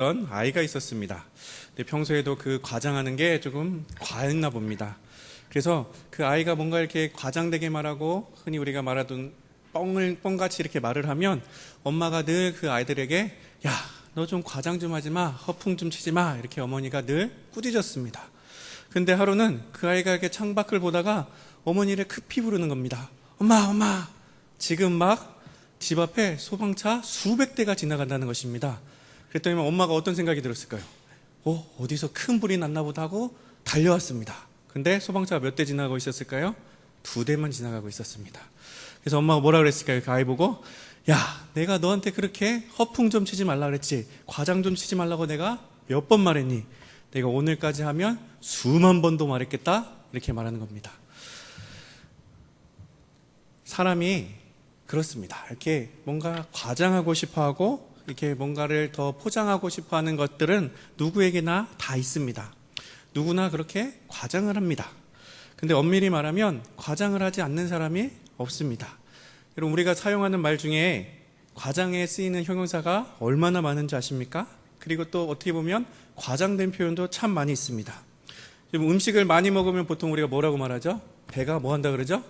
아이가 있었습니다. 근데 평소에도 그 과장하는 게 조금 과했나 봅니다. 그래서 그 아이가 뭔가 이렇게 과장되게 말하고 흔히 우리가 말하던 뻥같이 이렇게 말을 하면 엄마가 늘 그 아이들에게 야, 너 좀 과장 좀 하지 마, 허풍 좀 치지 마, 이렇게 어머니가 늘 꾸짖었습니다. 근데 하루는 그 아이가 이렇게 창밖을 보다가 어머니를 급히 부르는 겁니다. 엄마, 지금 막 집 앞에 소방차 수백 대가 지나간다는 것입니다. 그랬더니 엄마가 어떤 생각이 들었을까요? 어디서 큰 불이 났나 보다 하고 달려왔습니다. 근데 소방차가 몇 대 지나가고 있었을까요? 2대만 지나가고 있었습니다. 그래서 엄마가 뭐라 그랬을까요? 그 아이 보고 야, 내가 너한테 그렇게 허풍 좀 치지 말라 그랬지, 과장 좀 치지 말라고 내가 몇 번 말했니? 내가 오늘까지 하면 수만 번도 말했겠다, 이렇게 말하는 겁니다. 사람이 그렇습니다. 이렇게 뭔가 과장하고 싶어하고 이렇게 뭔가를 더 포장하고 싶어하는 것들은 누구에게나 다 있습니다. 누구나 그렇게 과장을 합니다. 근데 엄밀히 말하면 과장을 하지 않는 사람이 없습니다. 여러분, 우리가 사용하는 말 중에 과장에 쓰이는 형용사가 얼마나 많은지 아십니까? 그리고 또 어떻게 보면 과장된 표현도 참 많이 있습니다. 음식을 많이 먹으면 보통 우리가 뭐라고 말하죠? 배가 뭐 한다 그러죠?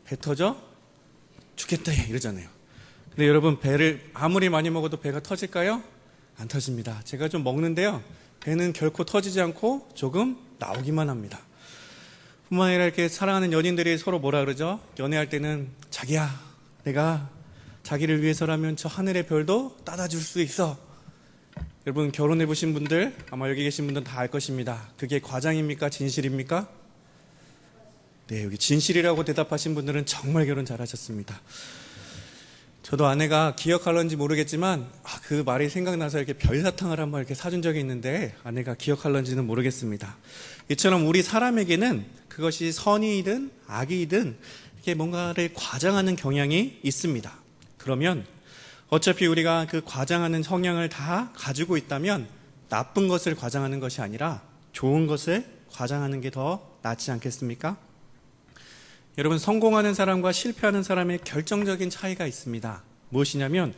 배 터져? 죽겠다 이러잖아요. 근데 여러분, 배를 아무리 많이 먹어도 배가 터질까요? 안 터집니다. 제가 좀 먹는데요, 배는 결코 터지지 않고 조금 나오기만 합니다. 뿐만 아니라 이렇게 사랑하는 연인들이 서로 뭐라 그러죠? 연애할 때는 자기야, 내가 자기를 위해서라면 저 하늘의 별도 따다 줄 수 있어. 여러분, 결혼해 보신 분들, 아마 여기 계신 분들은 다 알 것입니다. 그게 과장입니까? 진실입니까? 네, 여기 진실이라고 대답하신 분들은 정말 결혼 잘하셨습니다. 저도 아내가 기억할런지 모르겠지만 그 말이 생각나서 이렇게 별사탕을 한번 이렇게 사준 적이 있는데 아내가 기억할런지는 모르겠습니다. 이처럼 우리 사람에게는 그것이 선이든 악이든 이렇게 뭔가를 과장하는 경향이 있습니다. 그러면 어차피 우리가 그 과장하는 성향을 다 가지고 있다면 나쁜 것을 과장하는 것이 아니라 좋은 것을 과장하는 게 더 낫지 않겠습니까? 여러분, 성공하는 사람과 실패하는 사람의 결정적인 차이가 있습니다. 무엇이냐면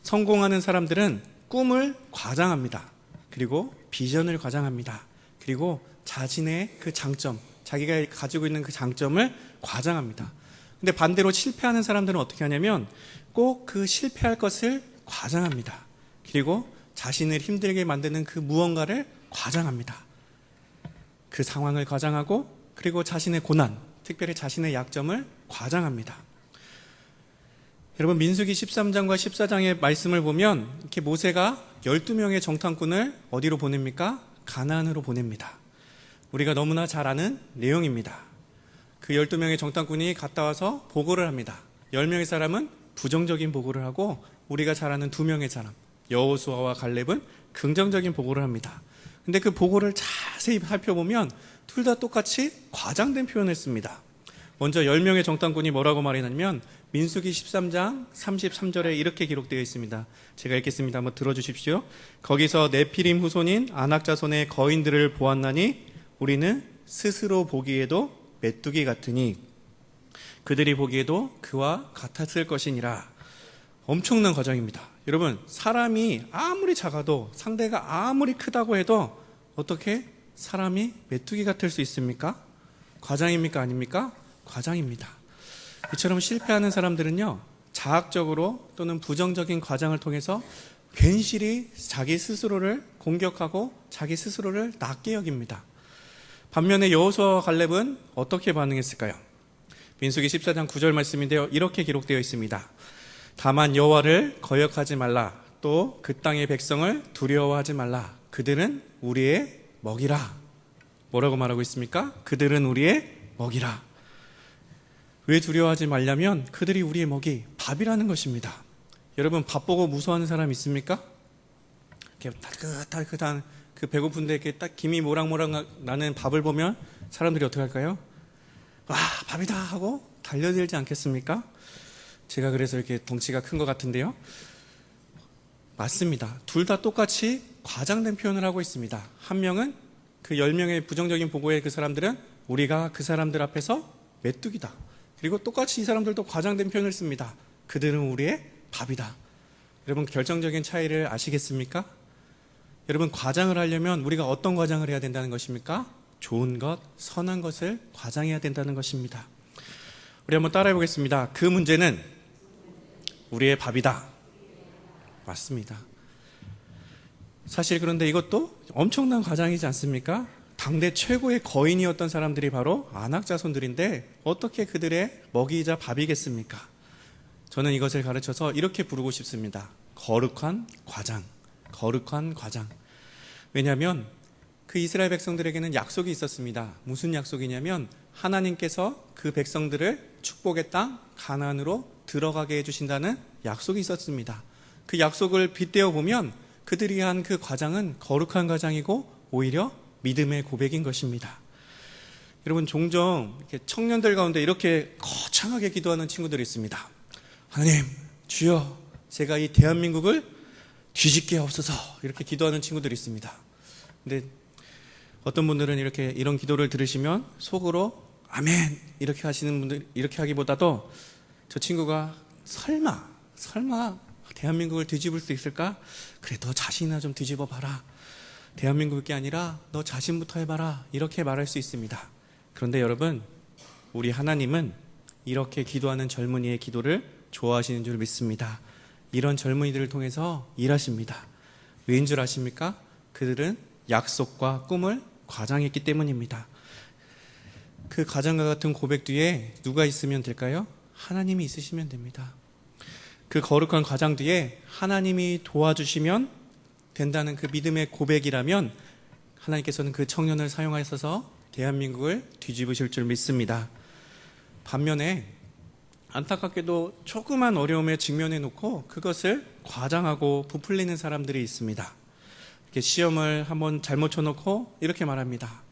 성공하는 사람들은 꿈을 과장합니다. 그리고 비전을 과장합니다. 그리고 자신의 그 장점, 자기가 가지고 있는 그 장점을 과장합니다. 근데 반대로 실패하는 사람들은 어떻게 하냐면 꼭 그 실패할 것을 과장합니다. 그리고 자신을 힘들게 만드는 그 무언가를 과장합니다. 그 상황을 과장하고 그리고 자신의 고난, 특별히 자신의 약점을 과장합니다. 여러분, 민수기 13장과 14장의 말씀을 보면 이렇게 모세가 12명의 정탐꾼을 어디로 보냅니까? 가나안으로 보냅니다. 우리가 너무나 잘 아는 내용입니다. 그 12명의 정탐꾼이 갔다 와서 보고를 합니다. 10명의 사람은 부정적인 보고를 하고 우리가 잘 아는 2명의 사람, 여호수아와 갈렙은 긍정적인 보고를 합니다. 근데 그 보고를 자세히 살펴보면 둘 다 똑같이 과장된 표현을 씁니다. 먼저 10명의 정탐꾼이 뭐라고 말했냐면 민수기 13장 33절에 이렇게 기록되어 있습니다. 제가 읽겠습니다. 한번 들어주십시오. 거기서 네피림 후손인 아낙 자손의 거인들을 보았나니 우리는 스스로 보기에도 메뚜기 같으니 그들이 보기에도 그와 같았을 것이니라. 엄청난 과정입니다. 여러분, 사람이 아무리 작아도 상대가 아무리 크다고 해도 어떻게 사람이 메뚜기 같을 수 있습니까? 과장입니까? 아닙니까? 과장입니다. 이처럼 실패하는 사람들은요, 자학적으로 또는 부정적인 과장을 통해서 괜시리 자기 스스로를 공격하고 자기 스스로를 낮게 여깁니다. 반면에 여호수아와 갈렙은 어떻게 반응했을까요? 민수기 14장 9절 말씀인데요, 이렇게 기록되어 있습니다. 다만 여호와를 거역하지 말라. 또 그 땅의 백성을 두려워하지 말라. 그들은 우리의 먹이라. 뭐라고 말하고 있습니까? 그들은 우리의 먹이라. 왜 두려워하지 말냐면 그들이 우리의 먹이, 밥이라는 것입니다. 여러분, 밥 보고 무서워하는 사람 있습니까? 이렇게 따뜻한 그 배고픈데 이렇게 딱 김이 모락모락 나는 밥을 보면 사람들이 어떻게 할까요? 와, 밥이다 하고 달려들지 않겠습니까? 제가 그래서 이렇게 덩치가 큰 것 같은데요. 맞습니다. 둘 다 똑같이 과장된 표현을 하고 있습니다. 한 명은 그 10명의 부정적인 보고의 그 사람들은 우리가 그 사람들 앞에서 메뚜기다. 그리고 똑같이 이 사람들도 과장된 표현을 씁니다. 그들은 우리의 밥이다. 여러분, 결정적인 차이를 아시겠습니까? 여러분, 과장을 하려면 우리가 어떤 과장을 해야 된다는 것입니까? 좋은 것, 선한 것을 과장해야 된다는 것입니다. 우리 한번 따라해 보겠습니다. 그 문제는 우리의 밥이다. 맞습니다. 사실 그런데 이것도 엄청난 과장이지 않습니까? 당대 최고의 거인이었던 사람들이 바로 안악 자손들인데 어떻게 그들의 먹이이자 밥이겠습니까? 저는 이것을 가르쳐서 이렇게 부르고 싶습니다. 거룩한 과장. 거룩한 과장. 왜냐하면 그 이스라엘 백성들에게는 약속이 있었습니다. 무슨 약속이냐면 하나님께서 그 백성들을 축복의 땅 가나안으로 들어가게 해주신다는 약속이 있었습니다. 그 약속을 빗대어 보면 그들이 한 그 과장은 거룩한 과장이고 오히려 믿음의 고백인 것입니다. 여러분, 종종 이렇게 청년들 가운데 이렇게 거창하게 기도하는 친구들이 있습니다. 하나님, 주여, 제가 이 대한민국을 뒤집게 하옵소서, 이렇게 기도하는 친구들이 있습니다. 근데 어떤 분들은 이런 기도를 들으시면 속으로 아멘 이렇게 하시는 분들, 이렇게 하기보다도 저 친구가 설마 대한민국을 뒤집을 수 있을까? 그래, 너 자신이나 좀 뒤집어 봐라. 대한민국이 아니라 너 자신부터 해봐라. 이렇게 말할 수 있습니다. 그런데 여러분, 우리 하나님은 이렇게 기도하는 젊은이의 기도를 좋아하시는 줄 믿습니다. 이런 젊은이들을 통해서 일하십니다. 왜인 줄 아십니까? 그들은 약속과 꿈을 과장했기 때문입니다. 그 과장과 같은 고백 뒤에 누가 있으면 될까요? 하나님이 있으시면 됩니다. 그 거룩한 과장 뒤에 하나님이 도와주시면 된다는 그 믿음의 고백이라면 하나님께서는 그 청년을 사용하셔서 대한민국을 뒤집으실 줄 믿습니다. 반면에 안타깝게도 조그만 어려움에 직면해 놓고 그것을 과장하고 부풀리는 사람들이 있습니다. 이렇게 시험을 한번 잘못 쳐놓고 이렇게 말합니다.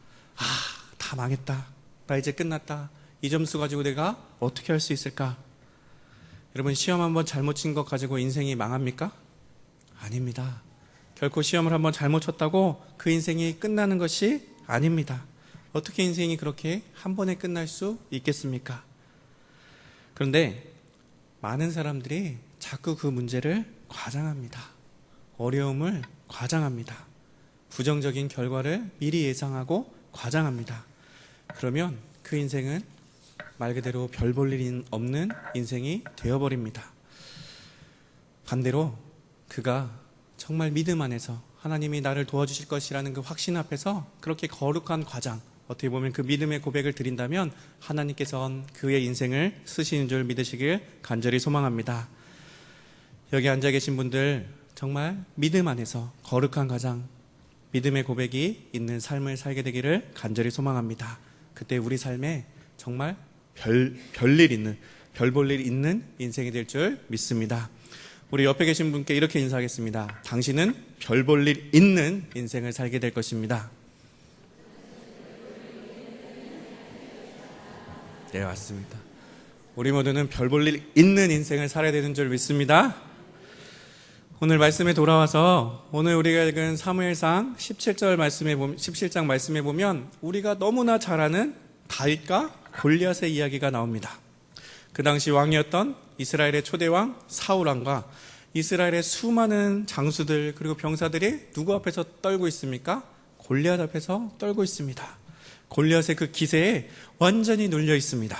다 망했다. 나 이제 끝났다. 이 점수 가지고 내가 어떻게 할 수 있을까? 여러분, 시험 한번 잘못 친 것 가지고 인생이 망합니까? 아닙니다. 결코 시험을 한번 잘못 쳤다고 그 인생이 끝나는 것이 아닙니다. 어떻게 인생이 그렇게 한 번에 끝날 수 있겠습니까? 그런데 많은 사람들이 자꾸 그 문제를 과장합니다. 어려움을 과장합니다. 부정적인 결과를 미리 예상하고 과장합니다. 그러면 그 인생은 말 그대로 별 볼 일 없는 인생이 되어버립니다. 반대로 그가 정말 믿음 안에서 하나님이 나를 도와주실 것이라는 그 확신 앞에서 그렇게 거룩한 과장, 어떻게 보면 그 믿음의 고백을 드린다면 하나님께서는 그의 인생을 쓰시는 줄 믿으시길 간절히 소망합니다. 여기 앉아 계신 분들 정말 믿음 안에서 거룩한 과장, 믿음의 고백이 있는 삶을 살게 되기를 간절히 소망합니다. 그때 우리 삶에 정말 별 볼 일 있는 인생이 될 줄 믿습니다. 우리 옆에 계신 분께 이렇게 인사하겠습니다. 당신은 별 볼 일 있는 인생을 살게 될 것입니다. 네, 맞습니다. 우리 모두는 별 볼 일 있는 인생을 살아야 되는 줄 믿습니다. 오늘 말씀에 돌아와서 오늘 우리가 읽은 사무엘상 17장 말씀에 보면 우리가 너무나 잘 아는 다윗과 골리앗의 이야기가 나옵니다. 그 당시 왕이었던 이스라엘의 초대왕 사울왕과 이스라엘의 수많은 장수들 그리고 병사들이 누구 앞에서 떨고 있습니까? 골리앗 앞에서 떨고 있습니다. 골리앗의 그 기세에 완전히 눌려 있습니다.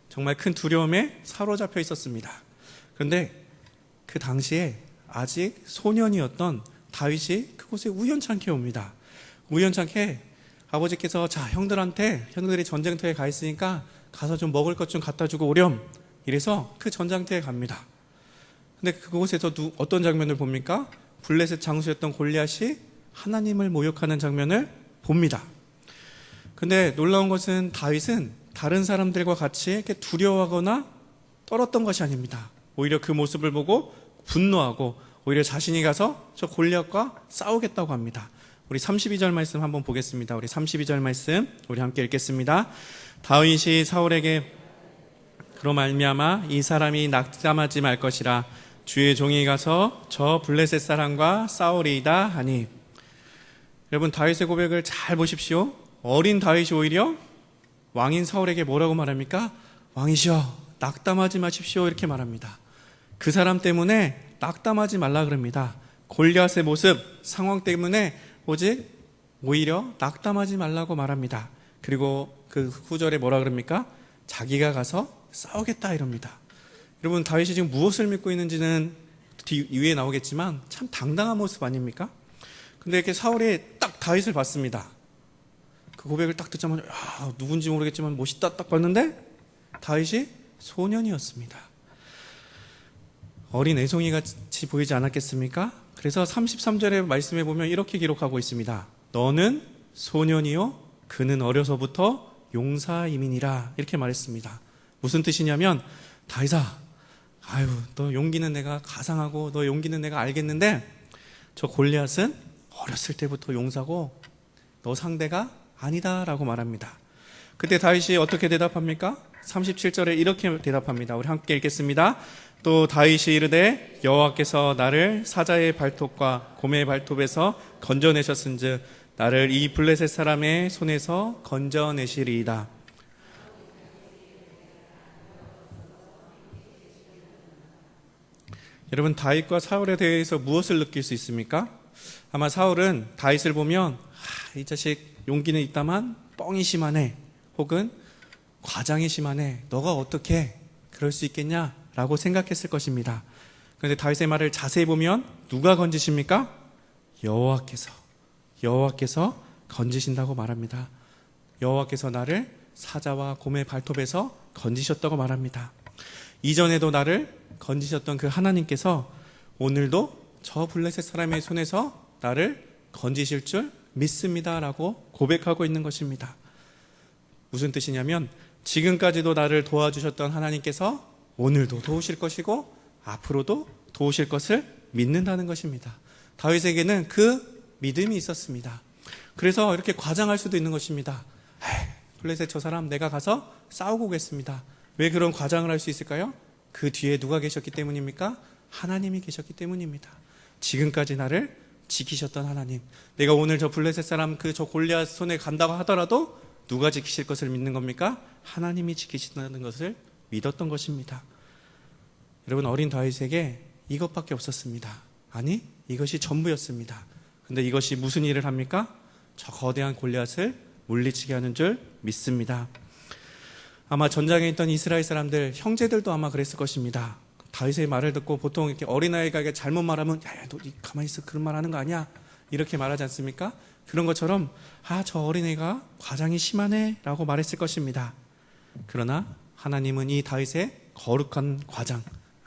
정말 큰 두려움에 사로잡혀 있었습니다. 그런데 그 당시에 아직 소년이었던 다윗이 그곳에 우연찮게 옵니다. 우연찮게 아버지께서 자, 형들이 전쟁터에 가 있으니까 가서 좀 먹을 것 좀 갖다 주고 오렴. 이래서 그 전장터에 갑니다. 근데 그곳에서 어떤 장면을 봅니까? 블레셋 장수였던 골리앗이 하나님을 모욕하는 장면을 봅니다. 근데 놀라운 것은 다윗은 다른 사람들과 같이 이렇게 두려워하거나 떨었던 것이 아닙니다. 오히려 그 모습을 보고 분노하고 오히려 자신이 가서 저 골리앗과 싸우겠다고 합니다. 우리 32절 말씀 한번 보겠습니다. 우리 32절 말씀 우리 함께 읽겠습니다. 다윗이 사울에게 그로 말미암아 이 사람이 낙담하지 말 것이라 주의 종이 가서 저 블레셋 사람과 싸우리이다 하니. 여러분, 다윗의 고백을 잘 보십시오. 어린 다윗이 오히려 왕인 사울에게 뭐라고 말합니까? 왕이시여, 낙담하지 마십시오, 이렇게 말합니다. 그 사람 때문에 낙담하지 말라 그럽니다. 골리앗의 모습, 상황 때문에 오히려 낙담하지 말라고 말합니다. 그리고 그 후절에 뭐라 그럽니까? 자기가 가서 싸우겠다 이럽니다. 여러분, 다윗이 지금 무엇을 믿고 있는지는 위에 나오겠지만 참 당당한 모습 아닙니까? 근데 이렇게 사울이 딱 다윗을 봤습니다. 그 고백을 딱 듣자마자 누군지 모르겠지만 멋있다 딱 봤는데 다윗이 소년이었습니다. 어린 애송이 같이 보이지 않았겠습니까? 그래서 33절의 말씀에 보면 이렇게 기록하고 있습니다. 너는 소년이요 그는 어려서부터 용사임이니라 이렇게 말했습니다. 무슨 뜻이냐면 다윗아, 너 용기는 내가 가상하고 너 용기는 내가 알겠는데 저 골리앗은 어렸을 때부터 용사고 너 상대가 아니다라고 말합니다. 그때 다윗이 어떻게 대답합니까? 37절에 이렇게 대답합니다. 우리 함께 읽겠습니다. 또 다윗이 이르되 여호와께서 나를 사자의 발톱과 곰의 발톱에서 건져내셨은즉 나를 이 블레셋 사람의 손에서 건져내시리이다. 여러분, 다윗과 사울에 대해서 무엇을 느낄 수 있습니까? 아마 사울은 다윗을 보면 이 자식 용기는 있다만 뻥이 심하네, 혹은 과장이 심하네, 너가 어떻게 그럴 수 있겠냐라고 생각했을 것입니다. 그런데 다윗의 말을 자세히 보면 누가 건지십니까? 여호와께서 건지신다고 말합니다. 여호와께서 나를 사자와 곰의 발톱에서 건지셨다고 말합니다. 이전에도 나를 건지셨던 그 하나님께서 오늘도 저 블레셋 사람의 손에서 나를 건지실 줄 믿습니다라고 고백하고 있는 것입니다. 무슨 뜻이냐면 지금까지도 나를 도와주셨던 하나님께서 오늘도 도우실 것이고 앞으로도 도우실 것을 믿는다는 것입니다. 다윗에게는 그 믿음이 있었습니다. 그래서 이렇게 과장할 수도 있는 것입니다. 블레셋 저 사람 내가 가서 싸우고 오겠습니다. 왜 그런 과장을 할 수 있을까요? 그 뒤에 누가 계셨기 때문입니까? 하나님이 계셨기 때문입니다. 지금까지 나를 지키셨던 하나님, 내가 오늘 저 블레셋 사람 저 골리앗 손에 간다고 하더라도 누가 지키실 것을 믿는 겁니까? 하나님이 지키신다는 것을 믿었던 것입니다. 여러분, 어린 다윗에게 이것밖에 없었습니다. 아니, 이것이 전부였습니다. 근데 이것이 무슨 일을 합니까? 저 거대한 골리앗을 물리치게 하는 줄 믿습니다. 아마 전장에 있던 이스라엘 사람들, 형제들도 아마 그랬을 것입니다. 다윗의 말을 듣고 보통 이렇게 어린아이가 잘못 말하면 너 가만히 있어, 그런 말 하는 거 아니야, 이렇게 말하지 않습니까? 그런 것처럼 저 어린애가 과장이 심하네 라고 말했을 것입니다. 그러나 하나님은 이 다윗의 거룩한 과장,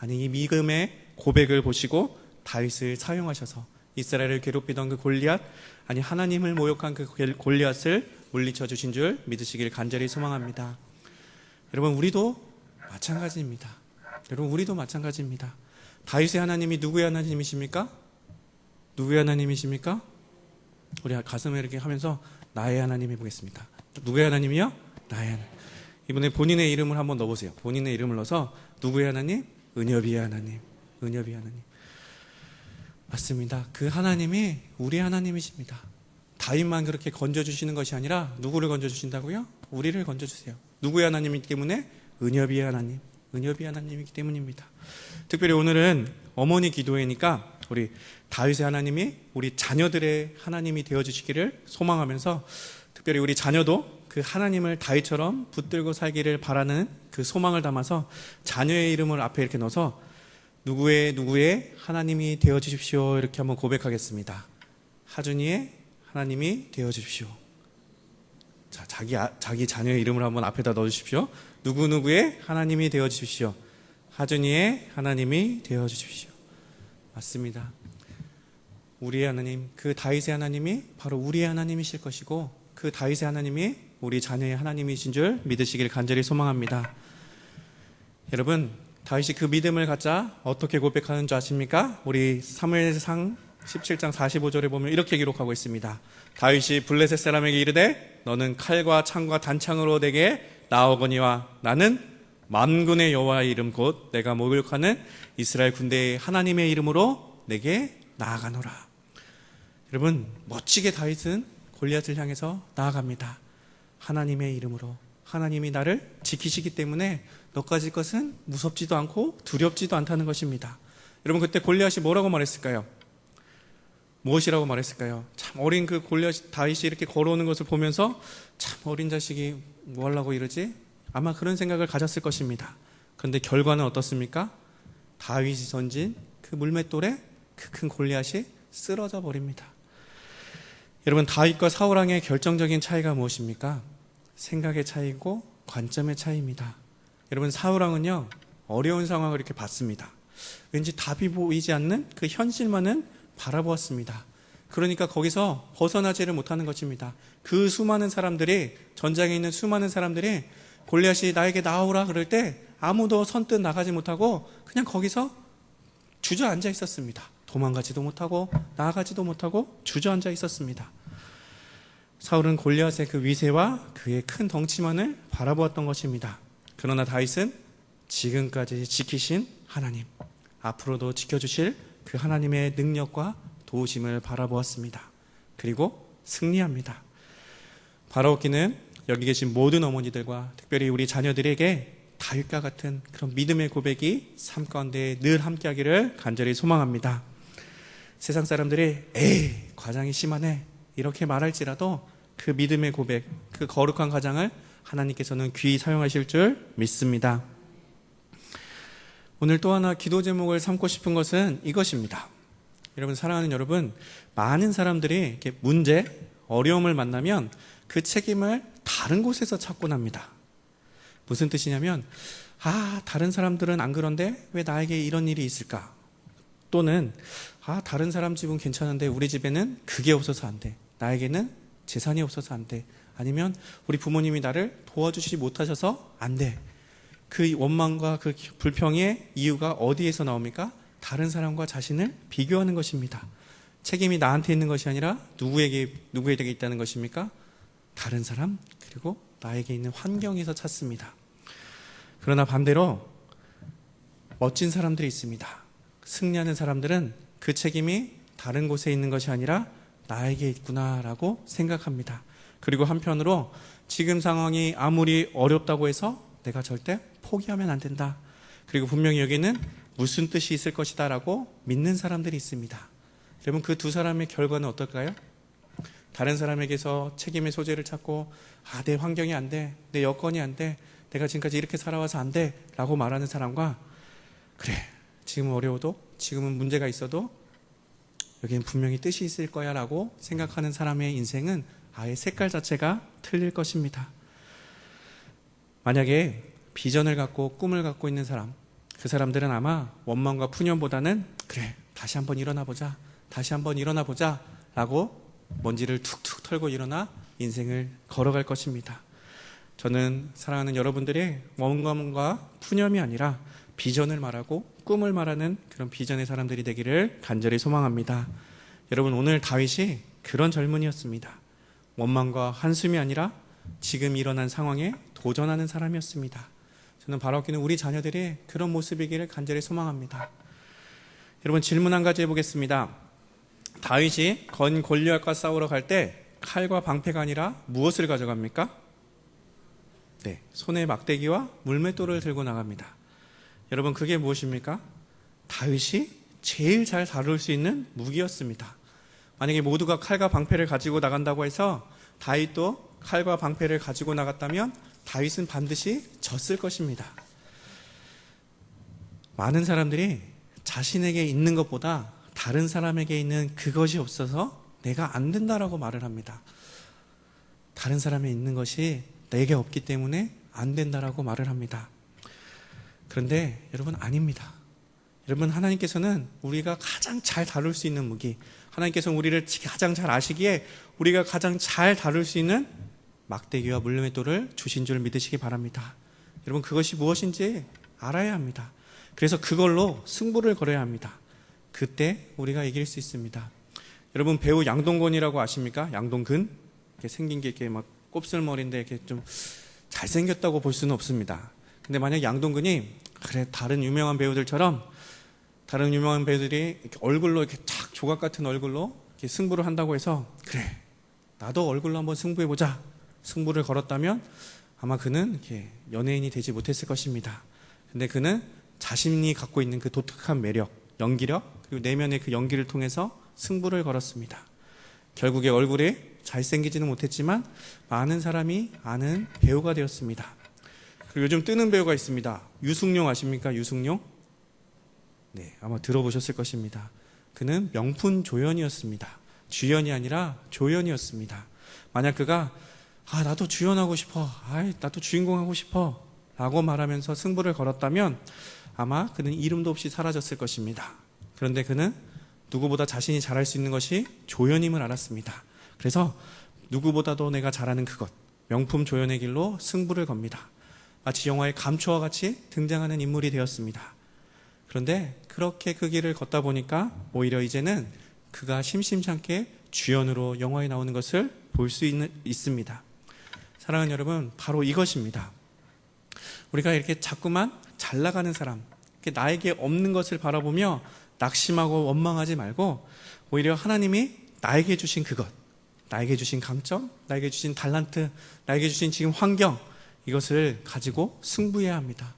이 믿음의 고백을 보시고 다윗을 사용하셔서 이스라엘을 괴롭히던 그 골리앗, 하나님을 모욕한 그 골리앗을 물리쳐 주신 줄 믿으시길 간절히 소망합니다. 여러분, 우리도 마찬가지입니다. 다윗의 하나님이 누구의 하나님이십니까? 누구의 하나님이십니까? 우리 가슴을 이렇게 하면서 나의 하나님 해보겠습니다. 누구의 하나님이요? 나의 하나님. 이번에 본인의 이름을 한번 넣어보세요. 본인의 이름을 넣어서 누구의 하나님? 은협이의 하나님. 맞습니다. 그 하나님이 우리 하나님이십니다. 다윗만 그렇게 건져주시는 것이 아니라 누구를 건져주신다고요? 우리를 건져주세요. 누구의 하나님이기 때문에? 은협이의 하나님이기 때문입니다. 특별히 오늘은 어머니 기도회니까 우리 다윗의 하나님이 우리 자녀들의 하나님이 되어주시기를 소망하면서, 특별히 우리 자녀도 그 하나님을 다윗처럼 붙들고 살기를 바라는 그 소망을 담아서 자녀의 이름을 앞에 이렇게 넣어서 누구의 하나님이 되어주십시오 이렇게 한번 고백하겠습니다. 하준이의 하나님이 되어주십시오. 자, 자기 자녀의 이름을 한번 앞에다 넣어주십시오. 누구의 하나님이 되어주십시오. 하준이의 하나님이 되어주십시오. 맞습니다. 우리의 하나님, 그 다윗의 하나님이 바로 우리의 하나님이실 것이고, 그 다윗의 하나님이 우리 자녀의 하나님이신 줄 믿으시길 간절히 소망합니다. 여러분, 다윗이 그 믿음을 갖자 어떻게 고백하는 줄 아십니까? 우리 사무엘상 17장 45절에 보면 이렇게 기록하고 있습니다. 다윗이 블레셋 사람에게 이르되 너는 칼과 창과 단창으로 내게 나오거니와 나는 만군의 여호와의 이름 곧 내가 목욕하는 이스라엘 군대의 하나님의 이름으로 내게 나아가노라. 여러분, 멋지게 다윗은 골리앗을 향해서 나아갑니다. 하나님의 이름으로. 하나님이 나를 지키시기 때문에 너까지 것은 무섭지도 않고 두렵지도 않다는 것입니다. 여러분, 그때 골리앗이 뭐라고 말했을까요? 무엇이라고 말했을까요? 참 어린 그 골리앗 다윗이 이렇게 걸어오는 것을 보면서 참 어린 자식이 뭐 하려고 이러지? 아마 그런 생각을 가졌을 것입니다. 그런데 결과는 어떻습니까? 다윗이 던진 그 물맷돌에 그 큰 골리앗이 쓰러져 버립니다. 여러분, 다윗과 사울 왕의 결정적인 차이가 무엇입니까? 생각의 차이고 관점의 차이입니다. 여러분, 사울 왕은요, 어려운 상황을 이렇게 봤습니다. 왠지 답이 보이지 않는 그 현실만은 바라보았습니다. 그러니까 거기서 벗어나지를 못하는 것입니다. 그 수많은 사람들이, 전장에 있는 수많은 사람들이 골리앗이 나에게 나오라 그럴 때 아무도 선뜻 나가지 못하고 그냥 거기서 주저앉아 있었습니다. 도망가지도 못하고 나아가지도 못하고 주저앉아 있었습니다. 사울은 골리앗의 그 위세와 그의 큰 덩치만을 바라보았던 것입니다. 그러나 다윗은 지금까지 지키신 하나님, 앞으로도 지켜주실 그 하나님의 능력과 도우심을 바라보았습니다. 그리고 승리합니다. 바라옵기는 여기 계신 모든 어머니들과 특별히 우리 자녀들에게 다윗과 같은 그런 믿음의 고백이 삶 가운데 늘 함께하기를 간절히 소망합니다. 세상 사람들이 에이 과장이 심하네 이렇게 말할지라도 그 믿음의 고백, 그 거룩한 가장을 하나님께서는 귀히 사용하실 줄 믿습니다. 오늘 또 하나 기도 제목을 삼고 싶은 것은 이것입니다. 여러분, 사랑하는 여러분, 많은 사람들이 이렇게 문제, 어려움을 만나면 그 책임을 다른 곳에서 찾곤 합니다. 무슨 뜻이냐면, 다른 사람들은 안 그런데 왜 나에게 이런 일이 있을까? 또는 다른 사람 집은 괜찮은데 우리 집에는 그게 없어서 안 돼. 나에게는 재산이 없어서 안 돼. 아니면 우리 부모님이 나를 도와주시지 못하셔서 안 돼. 그 원망과 그 불평의 이유가 어디에서 나옵니까? 다른 사람과 자신을 비교하는 것입니다. 책임이 나한테 있는 것이 아니라 누구에게 있다는 것입니까? 다른 사람, 그리고 나에게 있는 환경에서 찾습니다. 그러나 반대로 멋진 사람들이 있습니다. 승리하는 사람들은 그 책임이 다른 곳에 있는 것이 아니라 나에게 있구나라고 생각합니다. 그리고 한편으로 지금 상황이 아무리 어렵다고 해서 내가 절대 포기하면 안 된다. 그리고 분명히 여기는 무슨 뜻이 있을 것이다 라고 믿는 사람들이 있습니다. 여러분, 그 두 사람의 결과는 어떨까요? 다른 사람에게서 책임의 소재를 찾고 내 환경이 안 돼, 내 여건이 안 돼, 내가 지금까지 이렇게 살아와서 안 돼 라고 말하는 사람과 그래, 지금은 어려워도, 지금은 문제가 있어도 여기는 분명히 뜻이 있을 거야 라고 생각하는 사람의 인생은 아예 색깔 자체가 틀릴 것입니다. 만약에 비전을 갖고 꿈을 갖고 있는 사람, 그 사람들은 아마 원망과 푸념보다는 그래, 다시 한번 일어나 보자, 다시 한번 일어나 보자 라고 먼지를 툭툭 털고 일어나 인생을 걸어갈 것입니다. 저는 사랑하는 여러분들의 원망과 푸념이 아니라 비전을 말하고 꿈을 말하는 그런 비전의 사람들이 되기를 간절히 소망합니다. 여러분, 오늘 다윗이 그런 젊은이였습니다. 원망과 한숨이 아니라 지금 일어난 상황에 도전하는 사람이었습니다. 저는 바라옵기는 우리 자녀들이 그런 모습이기를 간절히 소망합니다. 여러분, 질문 한 가지 해보겠습니다. 다윗이 건 골리앗과 싸우러 갈 때 칼과 방패가 아니라 무엇을 가져갑니까? 네, 손에 막대기와 물맷돌을 들고 나갑니다. 여러분, 그게 무엇입니까? 다윗이 제일 잘 다룰 수 있는 무기였습니다. 만약에 모두가 칼과 방패를 가지고 나간다고 해서 다윗도 칼과 방패를 가지고 나갔다면 다윗은 반드시 졌을 것입니다. 많은 사람들이 자신에게 있는 것보다 다른 사람에게 있는 그것이 없어서 내가 안 된다라고 말을 합니다. 다른 사람에 있는 것이 내게 없기 때문에 안 된다라고 말을 합니다. 그런데 여러분, 아닙니다. 여러분, 하나님께서는 우리가 가장 잘 다룰 수 있는 무기, 하나님께서는 우리를 가장 잘 아시기에 우리가 가장 잘 다룰 수 있는 막대기와 물맷돌을 주신 줄 믿으시기 바랍니다. 여러분, 그것이 무엇인지 알아야 합니다. 그래서 그걸로 승부를 걸어야 합니다. 그때 우리가 이길 수 있습니다. 여러분, 배우 양동근이라고 아십니까? 양동근? 이렇게 생긴 게 이렇게 막 곱슬머리인데 이렇게 좀 잘생겼다고 볼 수는 없습니다. 근데 만약 양동근이 그래, 다른 유명한 배우들처럼 다른 유명한 배우들이 이렇게 얼굴로 이렇게 탁 조각 같은 얼굴로 이렇게 승부를 한다고 해서 그래, 나도 얼굴로 한번 승부해보자. 승부를 걸었다면 아마 그는 이렇게 연예인이 되지 못했을 것입니다. 근데 그는 자신이 갖고 있는 그 독특한 매력, 연기력, 그리고 내면의 그 연기를 통해서 승부를 걸었습니다. 결국에 얼굴이 잘생기지는 못했지만 많은 사람이 아는 배우가 되었습니다. 그리고 요즘 뜨는 배우가 있습니다. 유승용 아십니까? 유승용? 네, 아마 들어보셨을 것입니다. 그는 명품 조연이었습니다. 주연이 아니라 조연이었습니다. 만약 그가 나도 주연하고 싶어, 나도 주인공 하고 싶어 라고 말하면서 승부를 걸었다면 아마 그는 이름도 없이 사라졌을 것입니다. 그런데 그는 누구보다 자신이 잘할 수 있는 것이 조연임을 알았습니다. 그래서 누구보다도 내가 잘하는 그것, 명품 조연의 길로 승부를 겁니다. 마치 영화의 감초와 같이 등장하는 인물이 되었습니다. 그런데 그렇게 그 길을 걷다 보니까 오히려 이제는 그가 심심치 않게 주연으로 영화에 나오는 것을 볼 수 있습니다. 사랑하는 여러분, 바로 이것입니다. 우리가 이렇게 자꾸만 잘 나가는 사람, 나에게 없는 것을 바라보며 낙심하고 원망하지 말고 오히려 하나님이 나에게 주신 그것, 나에게 주신 강점, 나에게 주신 달란트, 나에게 주신 지금 환경, 이것을 가지고 승부해야 합니다.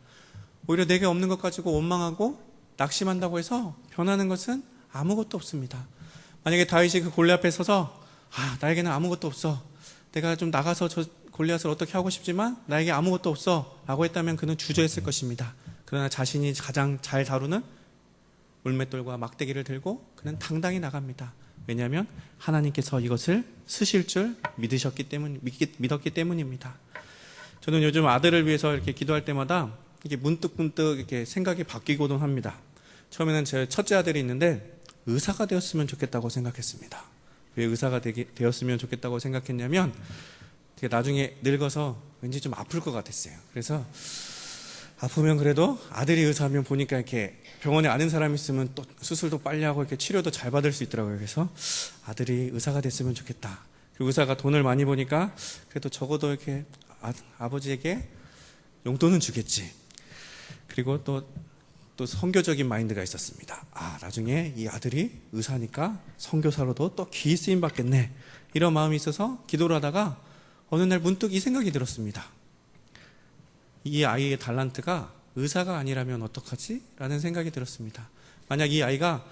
오히려 내게 없는 것 가지고 원망하고 낙심한다고 해서 변하는 것은 아무것도 없습니다. 만약에 다윗이 그 골리앗 앞에 서서 나에게는 아무것도 없어, 내가 좀 나가서 저 골리앗을 어떻게 하고 싶지만 나에게 아무것도 없어 라고 했다면 그는 주저했을 것입니다. 그러나 자신이 가장 잘 다루는 물맷돌과 막대기를 들고 그는 당당히 나갑니다. 왜냐하면 하나님께서 이것을 쓰실 줄 믿었기 때문입니다. 저는 요즘 아들을 위해서 이렇게 기도할 때마다 이게 문득 이렇게 생각이 바뀌고는 합니다. 처음에는 제 첫째 아들이 있는데 의사가 되었으면 좋겠다고 생각했습니다. 왜 의사가 되었으면 좋겠다고 생각했냐면 나중에 늙어서 왠지 좀 아플 것 같았어요. 그래서 아프면 그래도 아들이 의사하면 보니까 이렇게 병원에 아는 사람이 있으면 또 수술도 빨리 하고 이렇게 치료도 잘 받을 수 있더라고요. 그래서 아들이 의사가 됐으면 좋겠다. 그리고 의사가 돈을 많이 버니까 그래도 적어도 이렇게 아버지에게 용돈은 주겠지. 그리고 또 선교적인 마인드가 있었습니다. 나중에 이 아들이 의사니까 선교사로도 또 귀 쓰임 받겠네. 이런 마음이 있어서 기도를 하다가 어느 날 문득 이 생각이 들었습니다. 이 아이의 달란트가 의사가 아니라면 어떡하지? 라는 생각이 들었습니다. 만약 이 아이가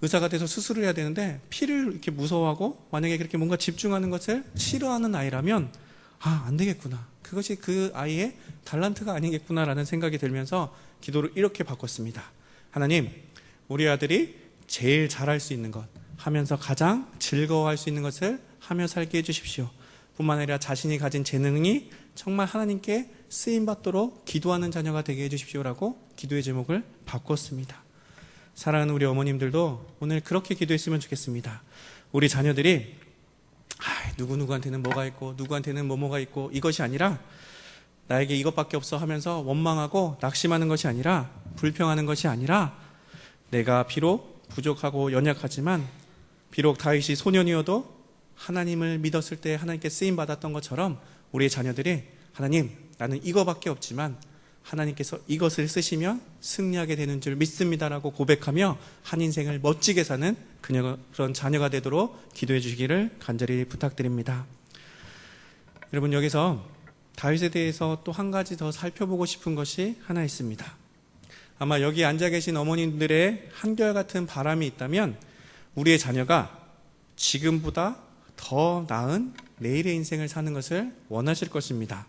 의사가 돼서 수술을 해야 되는데 피를 이렇게 무서워하고 만약에 그렇게 뭔가 집중하는 것을 싫어하는 아이라면 안 되겠구나. 그것이 그 아이의 달란트가 아니겠구나라는 생각이 들면서 기도를 이렇게 바꿨습니다. 하나님, 우리 아들이 제일 잘할 수 있는 것, 하면서 가장 즐거워할 수 있는 것을 하며 살게 해주십시오. 뿐만 아니라 자신이 가진 재능이 정말 하나님께 쓰임받도록 기도하는 자녀가 되게 해주십시오라고 기도의 제목을 바꿨습니다. 사랑하는 우리 어머님들도 오늘 그렇게 기도했으면 좋겠습니다. 우리 자녀들이 누구누구한테는 뭐가 있고 누구한테는 뭐가 있고 이것이 아니라 나에게 이것밖에 없어 하면서 원망하고 낙심하는 것이 아니라 불평하는 것이 아니라 내가 비록 부족하고 연약하지만 비록 다윗이 소년이어도 하나님을 믿었을 때 하나님께 쓰임받았던 것처럼 우리의 자녀들이 하나님, 나는 이거밖에 없지만 하나님께서 이것을 쓰시면 승리하게 되는 줄 믿습니다라고 고백하며 한 인생을 멋지게 사는 그런 자녀가 되도록 기도해 주시기를 간절히 부탁드립니다. 여러분, 여기서 다윗에 대해서 또 한 가지 더 살펴보고 싶은 것이 하나 있습니다. 아마 여기 앉아 계신 어머님들의 한결같은 바람이 있다면 우리의 자녀가 지금보다 더 나은 내일의 인생을 사는 것을 원하실 것입니다.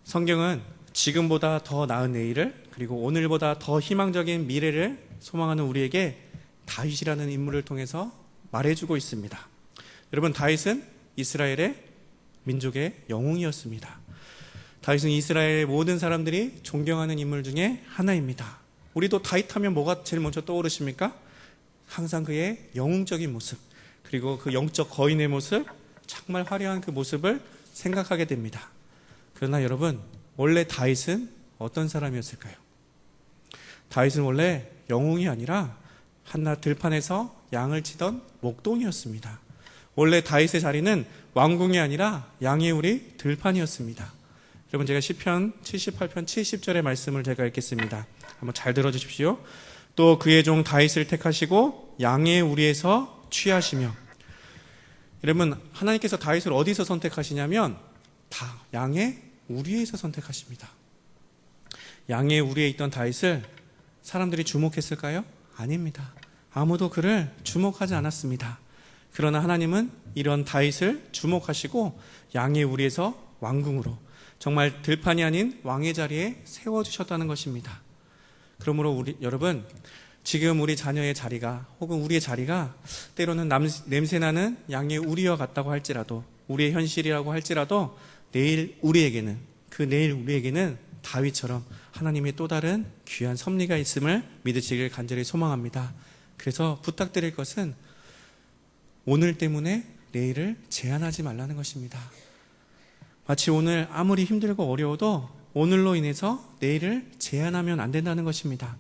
성경은 지금보다 더 나은 내일을, 그리고 오늘보다 더 희망적인 미래를 소망하는 우리에게 다윗이라는 인물을 통해서 말해주고 있습니다. 여러분, 다윗은 이스라엘의 민족의 영웅이었습니다. 다윗은 이스라엘의 모든 사람들이 존경하는 인물 중에 하나입니다. 우리도 다윗 하면 뭐가 제일 먼저 떠오르십니까? 항상 그의 영웅적인 모습, 그리고 그 영적 거인의 모습, 정말 화려한 그 모습을 생각하게 됩니다. 그러나 여러분, 원래 다윗은 어떤 사람이었을까요? 다윗은 원래 영웅이 아니라 한낱 들판에서 양을 치던 목동이었습니다. 원래 다윗의 자리는 왕궁이 아니라 양의 우리 들판이었습니다. 여러분, 제가 시편 78편 70절의 말씀을 제가 읽겠습니다. 한번 잘 들어주십시오. 또 그의 종 다윗을 택하시고 양의 우리에서 취하시며. 여러분, 하나님께서 다윗을 어디서 선택하시냐면 다 양의 우리에서 선택하십니다. 양의 우리에 있던 다윗을 사람들이 주목했을까요? 아닙니다. 아무도 그를 주목하지 않았습니다. 그러나 하나님은 이런 다윗을 주목하시고 양의 우리에서 왕궁으로, 정말 들판이 아닌 왕의 자리에 세워주셨다는 것입니다. 그러므로 여러분, 지금 우리 자녀의 자리가 혹은 우리의 자리가 때로는 냄새나는 양의 우리와 같다고 할지라도, 우리의 현실이라고 할지라도 내일 우리에게는 다윗처럼 하나님의 또 다른 귀한 섭리가 있음을 믿으시길 간절히 소망합니다. 그래서 부탁드릴 것은 오늘 때문에 내일을 제한하지 말라는 것입니다. 마치 오늘 아무리 힘들고 어려워도 오늘로 인해서 내일을 제한하면 안 된다는 것입니다.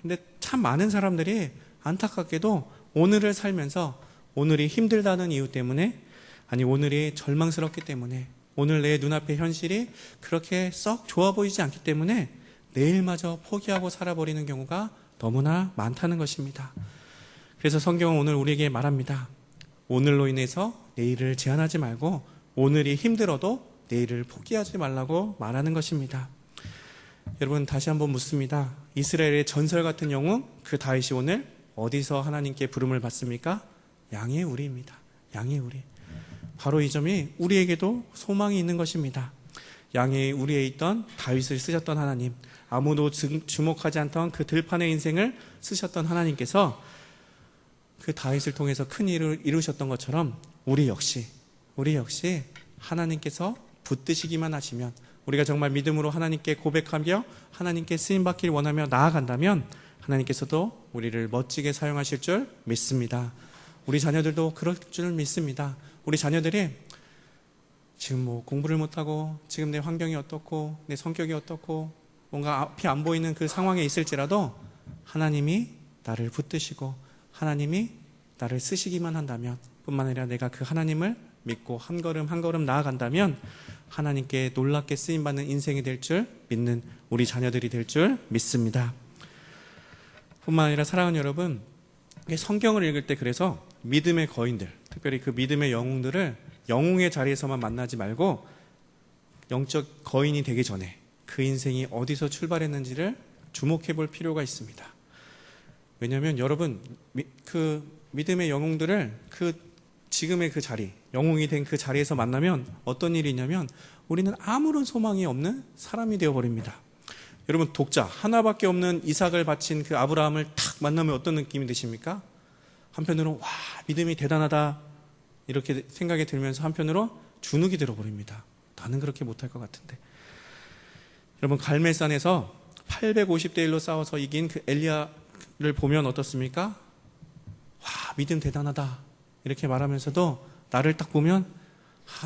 근데 참 많은 사람들이 안타깝게도 오늘을 살면서 오늘이 힘들다는 이유 때문에, 아니 오늘이 절망스럽기 때문에, 오늘 내 눈앞의 현실이 그렇게 썩 좋아 보이지 않기 때문에 내일마저 포기하고 살아버리는 경우가 너무나 많다는 것입니다. 그래서 성경은 오늘 우리에게 말합니다. 오늘로 인해서 내일을 제한하지 말고 오늘이 힘들어도 내일을 포기하지 말라고 말하는 것입니다. 여러분, 다시 한번 묻습니다. 이스라엘의 전설 같은 영웅 그 다윗이 오늘 어디서 하나님께 부름을 받습니까? 양의 우리입니다. 양의 우리. 바로 이 점이 우리에게도 소망이 있는 것입니다. 양의 우리에 있던 다윗을 쓰셨던 하나님, 아무도 주목하지 않던 그 들판의 인생을 쓰셨던 하나님께서 그 다윗을 통해서 큰 일을 이루셨던 것처럼 우리 역시 하나님께서 붙드시기만 하시면, 우리가 정말 믿음으로 하나님께 고백하며 하나님께 쓰임받기를 원하며 나아간다면 하나님께서도 우리를 멋지게 사용하실 줄 믿습니다. 우리 자녀들도 그럴 줄 믿습니다. 우리 자녀들이 지금 뭐 공부를 못하고 지금 내 환경이 어떻고 내 성격이 어떻고 뭔가 앞이 안 보이는 그 상황에 있을지라도 하나님이 나를 붙드시고 하나님이 나를 쓰시기만 한다면, 뿐만 아니라 내가 그 하나님을 믿고 한 걸음 한 걸음 나아간다면 하나님께 놀랍게 쓰임받는 인생이 될 줄 믿는 우리 자녀들이 될 줄 믿습니다. 뿐만 아니라 사랑하는 여러분, 성경을 읽을 때 그래서 믿음의 거인들, 특별히 그 믿음의 영웅들을 영웅의 자리에서만 만나지 말고 영적 거인이 되기 전에 그 인생이 어디서 출발했는지를 주목해 볼 필요가 있습니다. 왜냐하면 여러분, 그 믿음의 영웅들을 지금의 그 자리, 영웅이 된 그 자리에서 만나면 어떤 일이 있냐면 우리는 아무런 소망이 없는 사람이 되어버립니다. 여러분, 독자 하나밖에 없는 이삭을 바친 그 아브라함을 탁 만나면 어떤 느낌이 드십니까? 한편으로 와, 믿음이 대단하다 이렇게 생각이 들면서 한편으로 주눅이 들어버립니다. 나는 그렇게 못할 것 같은데. 여러분, 갈멜산에서 850대 1로 싸워서 이긴 그 엘리야를 보면 어떻습니까? 와, 믿음 대단하다 이렇게 말하면서도 나를 딱 보면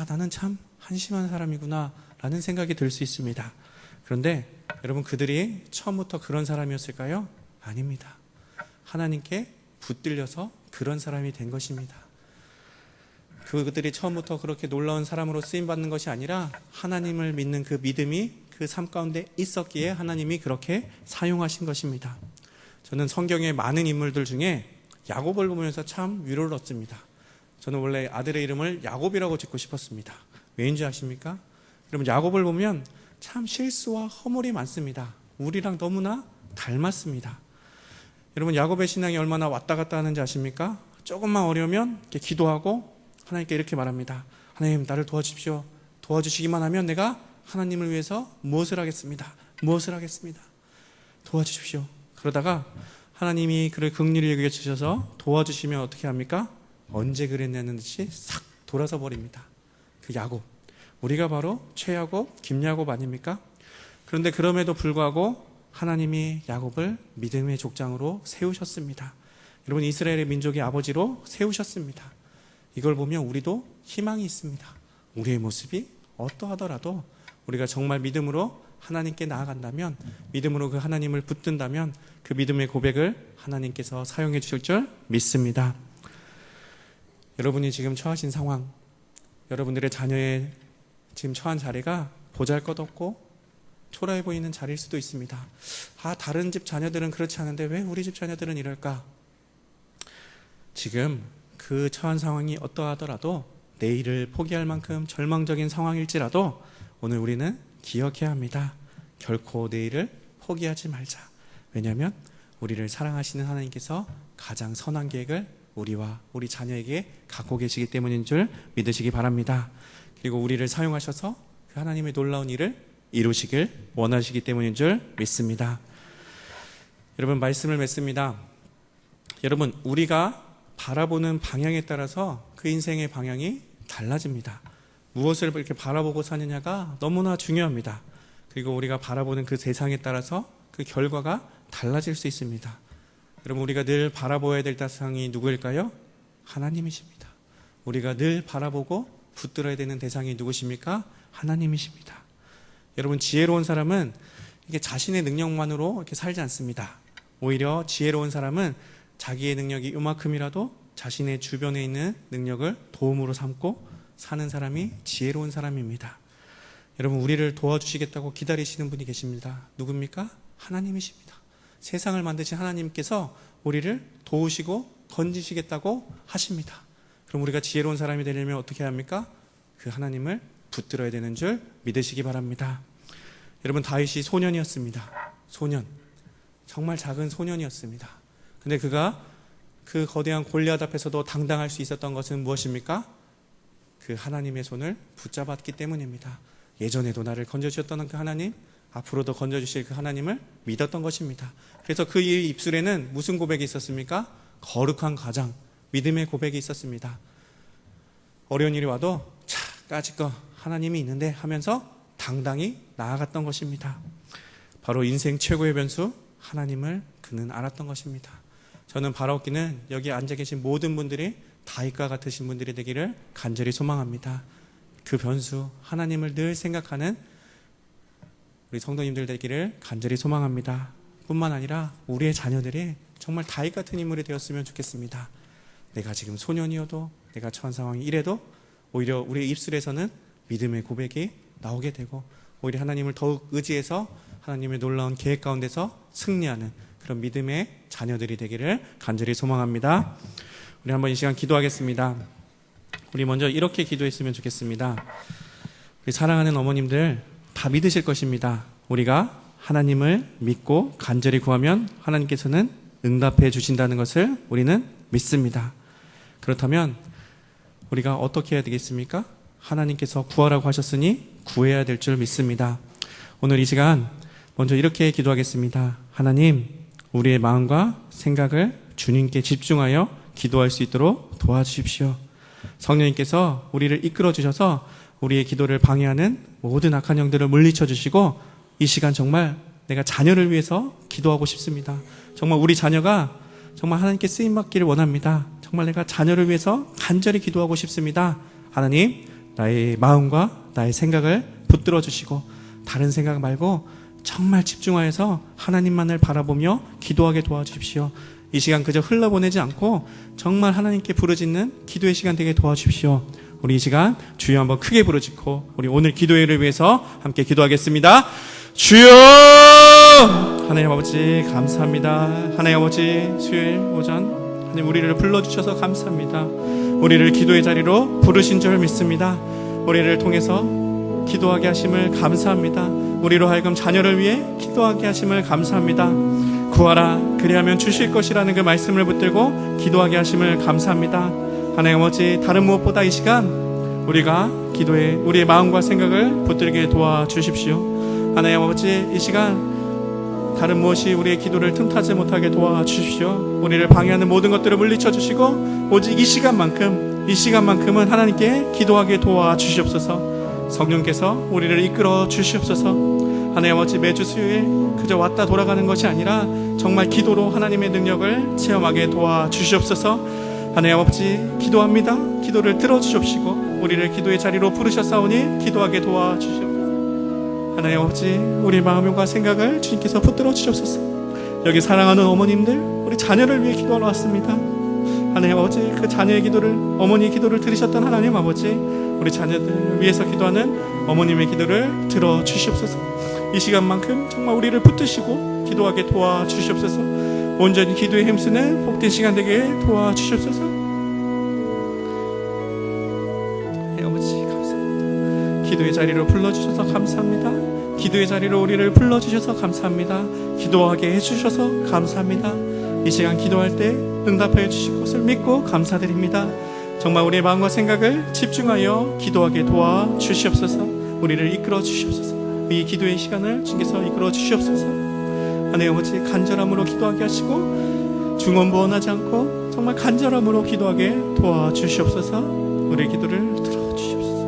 나는 참 한심한 사람이구나 라는 생각이 들 수 있습니다. 그런데 여러분, 그들이 처음부터 그런 사람이었을까요? 아닙니다. 하나님께 붙들려서 그런 사람이 된 것입니다. 그들이 처음부터 그렇게 놀라운 사람으로 쓰임받는 것이 아니라 하나님을 믿는 그 믿음이 그 삶 가운데 있었기에 하나님이 그렇게 사용하신 것입니다. 저는 성경의 많은 인물들 중에 야곱을 보면서 참 위로를 얻습니다. 저는 원래 아들의 이름을 야곱이라고 짓고 싶었습니다. 왜인지 아십니까? 여러분, 야곱을 보면 참 실수와 허물이 많습니다. 우리랑 너무나 닮았습니다. 여러분, 야곱의 신앙이 얼마나 왔다 갔다 하는지 아십니까? 조금만 어려우면 이렇게 기도하고 하나님께 이렇게 말합니다. 하나님, 나를 도와주십시오. 도와주시기만 하면 내가 하나님을 위해서 무엇을 하겠습니다. 도와주십시오. 그러다가 하나님이 그를 긍휼히 여겨주셔서 도와주시면 어떻게 합니까? 언제 그랬냐는 듯이 싹 돌아서 버립니다. 그 야곱, 우리가 바로 최야곱, 김야곱 아닙니까? 그런데 그럼에도 불구하고 하나님이 야곱을 믿음의 족장으로 세우셨습니다. 여러분, 이스라엘의 민족의 아버지로 세우셨습니다. 이걸 보면 우리도 희망이 있습니다. 우리의 모습이 어떠하더라도 우리가 정말 믿음으로 하나님께 나아간다면, 믿음으로 그 하나님을 붙든다면 그 믿음의 고백을 하나님께서 사용해 주실 줄 믿습니다. 여러분이 지금 처하신 상황, 여러분들의 자녀의 지금 처한 자리가 보잘것없고 초라해 보이는 자리일 수도 있습니다. 다른 집 자녀들은 그렇지 않은데 왜 우리 집 자녀들은 이럴까? 지금 그 처한 상황이 어떠하더라도 내일을 포기할 만큼 절망적인 상황일지라도 오늘 우리는 기억해야 합니다. 결코 내일을 포기하지 말자. 왜냐하면 우리를 사랑하시는 하나님께서 가장 선한 계획을 우리와 우리 자녀에게 갖고 계시기 때문인 줄 믿으시기 바랍니다. 그리고 우리를 사용하셔서 그 하나님의 놀라운 일을 이루시길 원하시기 때문인 줄 믿습니다. 여러분, 말씀을 맺습니다. 여러분, 우리가 바라보는 방향에 따라서 그 인생의 방향이 달라집니다. 무엇을 이렇게 바라보고 사느냐가 너무나 중요합니다. 그리고 우리가 바라보는 그 세상에 따라서 그 결과가 달라질 수 있습니다. 여러분, 우리가 늘 바라보아야 될 대상이 누구일까요? 하나님이십니다. 우리가 늘 바라보고 붙들어야 되는 대상이 누구십니까? 하나님이십니다. 여러분, 지혜로운 사람은 이게 자신의 능력만으로 이렇게 살지 않습니다. 오히려 지혜로운 사람은 자기의 능력이 요만큼이라도 자신의 주변에 있는 능력을 도움으로 삼고 사는 사람이 지혜로운 사람입니다. 여러분, 우리를 도와주시겠다고 기다리시는 분이 계십니다. 누굽니까? 하나님이십니다. 세상을 만드신 하나님께서 우리를 도우시고 건지시겠다고 하십니다. 그럼 우리가 지혜로운 사람이 되려면 어떻게 해야 합니까? 그 하나님을 붙들어야 되는 줄 믿으시기 바랍니다. 여러분, 다윗이 소년이었습니다. 소년, 정말 작은 소년이었습니다. 근데 그가 그 거대한 골리앗 앞에서도 당당할 수 있었던 것은 무엇입니까? 그 하나님의 손을 붙잡았기 때문입니다. 예전에도 나를 건져주셨던 그 하나님, 앞으로도 건져주실 그 하나님을 믿었던 것입니다. 그래서 그 입술에는 무슨 고백이 있었습니까? 거룩한 가장, 믿음의 고백이 있었습니다. 어려운 일이 와도 자, 까짓 거 하나님이 있는데 하면서 당당히 나아갔던 것입니다. 바로 인생 최고의 변수, 하나님을 그는 알았던 것입니다. 저는 바라옵기는 여기 앉아 계신 모든 분들이 다윗과 같으신 분들이 되기를 간절히 소망합니다. 그 변수, 하나님을 늘 생각하는 우리 성도님들 되기를 간절히 소망합니다. 뿐만 아니라 우리의 자녀들이 정말 다윗 같은 인물이 되었으면 좋겠습니다. 내가 지금 소년이어도, 내가 처한 상황이 이래도 오히려 우리의 입술에서는 믿음의 고백이 나오게 되고, 오히려 하나님을 더욱 의지해서 하나님의 놀라운 계획 가운데서 승리하는 그런 믿음의 자녀들이 되기를 간절히 소망합니다. 우리 한번 이 시간 기도하겠습니다. 우리 먼저 이렇게 기도했으면 좋겠습니다. 우리 사랑하는 어머님들 다 믿으실 것입니다. 우리가 하나님을 믿고 간절히 구하면 하나님께서는 응답해 주신다는 것을 우리는 믿습니다. 그렇다면 우리가 어떻게 해야 되겠습니까? 하나님께서 구하라고 하셨으니 구해야 될 줄 믿습니다. 오늘 이 시간 먼저 이렇게 기도하겠습니다. 하나님, 우리의 마음과 생각을 주님께 집중하여 기도할 수 있도록 도와주십시오. 성령님께서 우리를 이끌어 주셔서 우리의 기도를 방해하는 모든 악한 영들을 물리쳐 주시고, 이 시간 정말 내가 자녀를 위해서 기도하고 싶습니다. 정말 우리 자녀가 정말 하나님께 쓰임받기를 원합니다. 정말 내가 자녀를 위해서 간절히 기도하고 싶습니다. 하나님, 나의 마음과 나의 생각을 붙들어 주시고 다른 생각 말고 정말 집중하여서 하나님만을 바라보며 기도하게 도와주십시오. 이 시간 그저 흘러보내지 않고 정말 하나님께 부르짖는 기도의 시간 되게 도와주십시오. 우리 이 시간 주여 한번 크게 부르짖고 우리 오늘 기도회를 위해서 함께 기도하겠습니다. 주여! 하나님 아버지 감사합니다. 하나님 아버지 수요일 오전 하나님 우리를 불러주셔서 감사합니다. 우리를 기도의 자리로 부르신 줄 믿습니다. 우리를 통해서 기도하게 하심을 감사합니다. 우리로 하여금 자녀를 위해 기도하게 하심을 감사합니다. 구하라 그리하면 주실 것이라는 그 말씀을 붙들고 기도하게 하심을 감사합니다. 하나님 아버지, 다른 무엇보다 이 시간 우리가 기도에 우리의 마음과 생각을 붙들게 도와주십시오. 하나님 아버지, 이 시간 다른 무엇이 우리의 기도를 틈타지 못하게 도와주십시오. 우리를 방해하는 모든 것들을 물리쳐 주시고 오직 이 시간만큼은 하나님께 기도하게 도와주시옵소서. 성령께서 우리를 이끌어 주시옵소서. 하나님 아버지, 매주 수요일 그저 왔다 돌아가는 것이 아니라 정말 기도로 하나님의 능력을 체험하게 도와주시옵소서. 하나님 아버지, 기도합니다. 기도를 들어주십시고 우리를 기도의 자리로 부르셨사오니 기도하게 도와주시옵소서. 하나님 아버지, 우리 마음과 생각을 주님께서 붙들어 주시옵소서. 여기 사랑하는 어머님들, 우리 자녀를 위해 기도하러 왔습니다. 하나님 아버지, 그 자녀의 기도를, 어머니의 기도를 들으셨던 하나님 아버지, 우리 자녀들 위해서 기도하는 어머님의 기도를 들어주시옵소서. 이 시간만큼 정말 우리를 붙드시고 기도하게 도와주시옵소서. 온전히 기도에 힘쓰는 복된 시간 되게 도와주시옵소서. 하나님 아버지 감사합니다. 기도의 자리로 불러주셔서 감사합니다. 기도의 자리로 우리를 불러주셔서 감사합니다. 기도하게 해주셔서 감사합니다. 이 시간 기도할 때 응답해 주실 것을 믿고 감사드립니다. 정말 우리의 마음과 생각을 집중하여 기도하게 도와주시옵소서. 우리를 이끌어 주시옵소서. 이 기도의 시간을 주께서 이끌어 주시옵소서. 하나님 아버지, 간절함으로 기도하게 하시고 중언부언하지 않고 정말 간절함으로 기도하게 도와주시옵소서. 우리의 기도를 들어주시옵소서.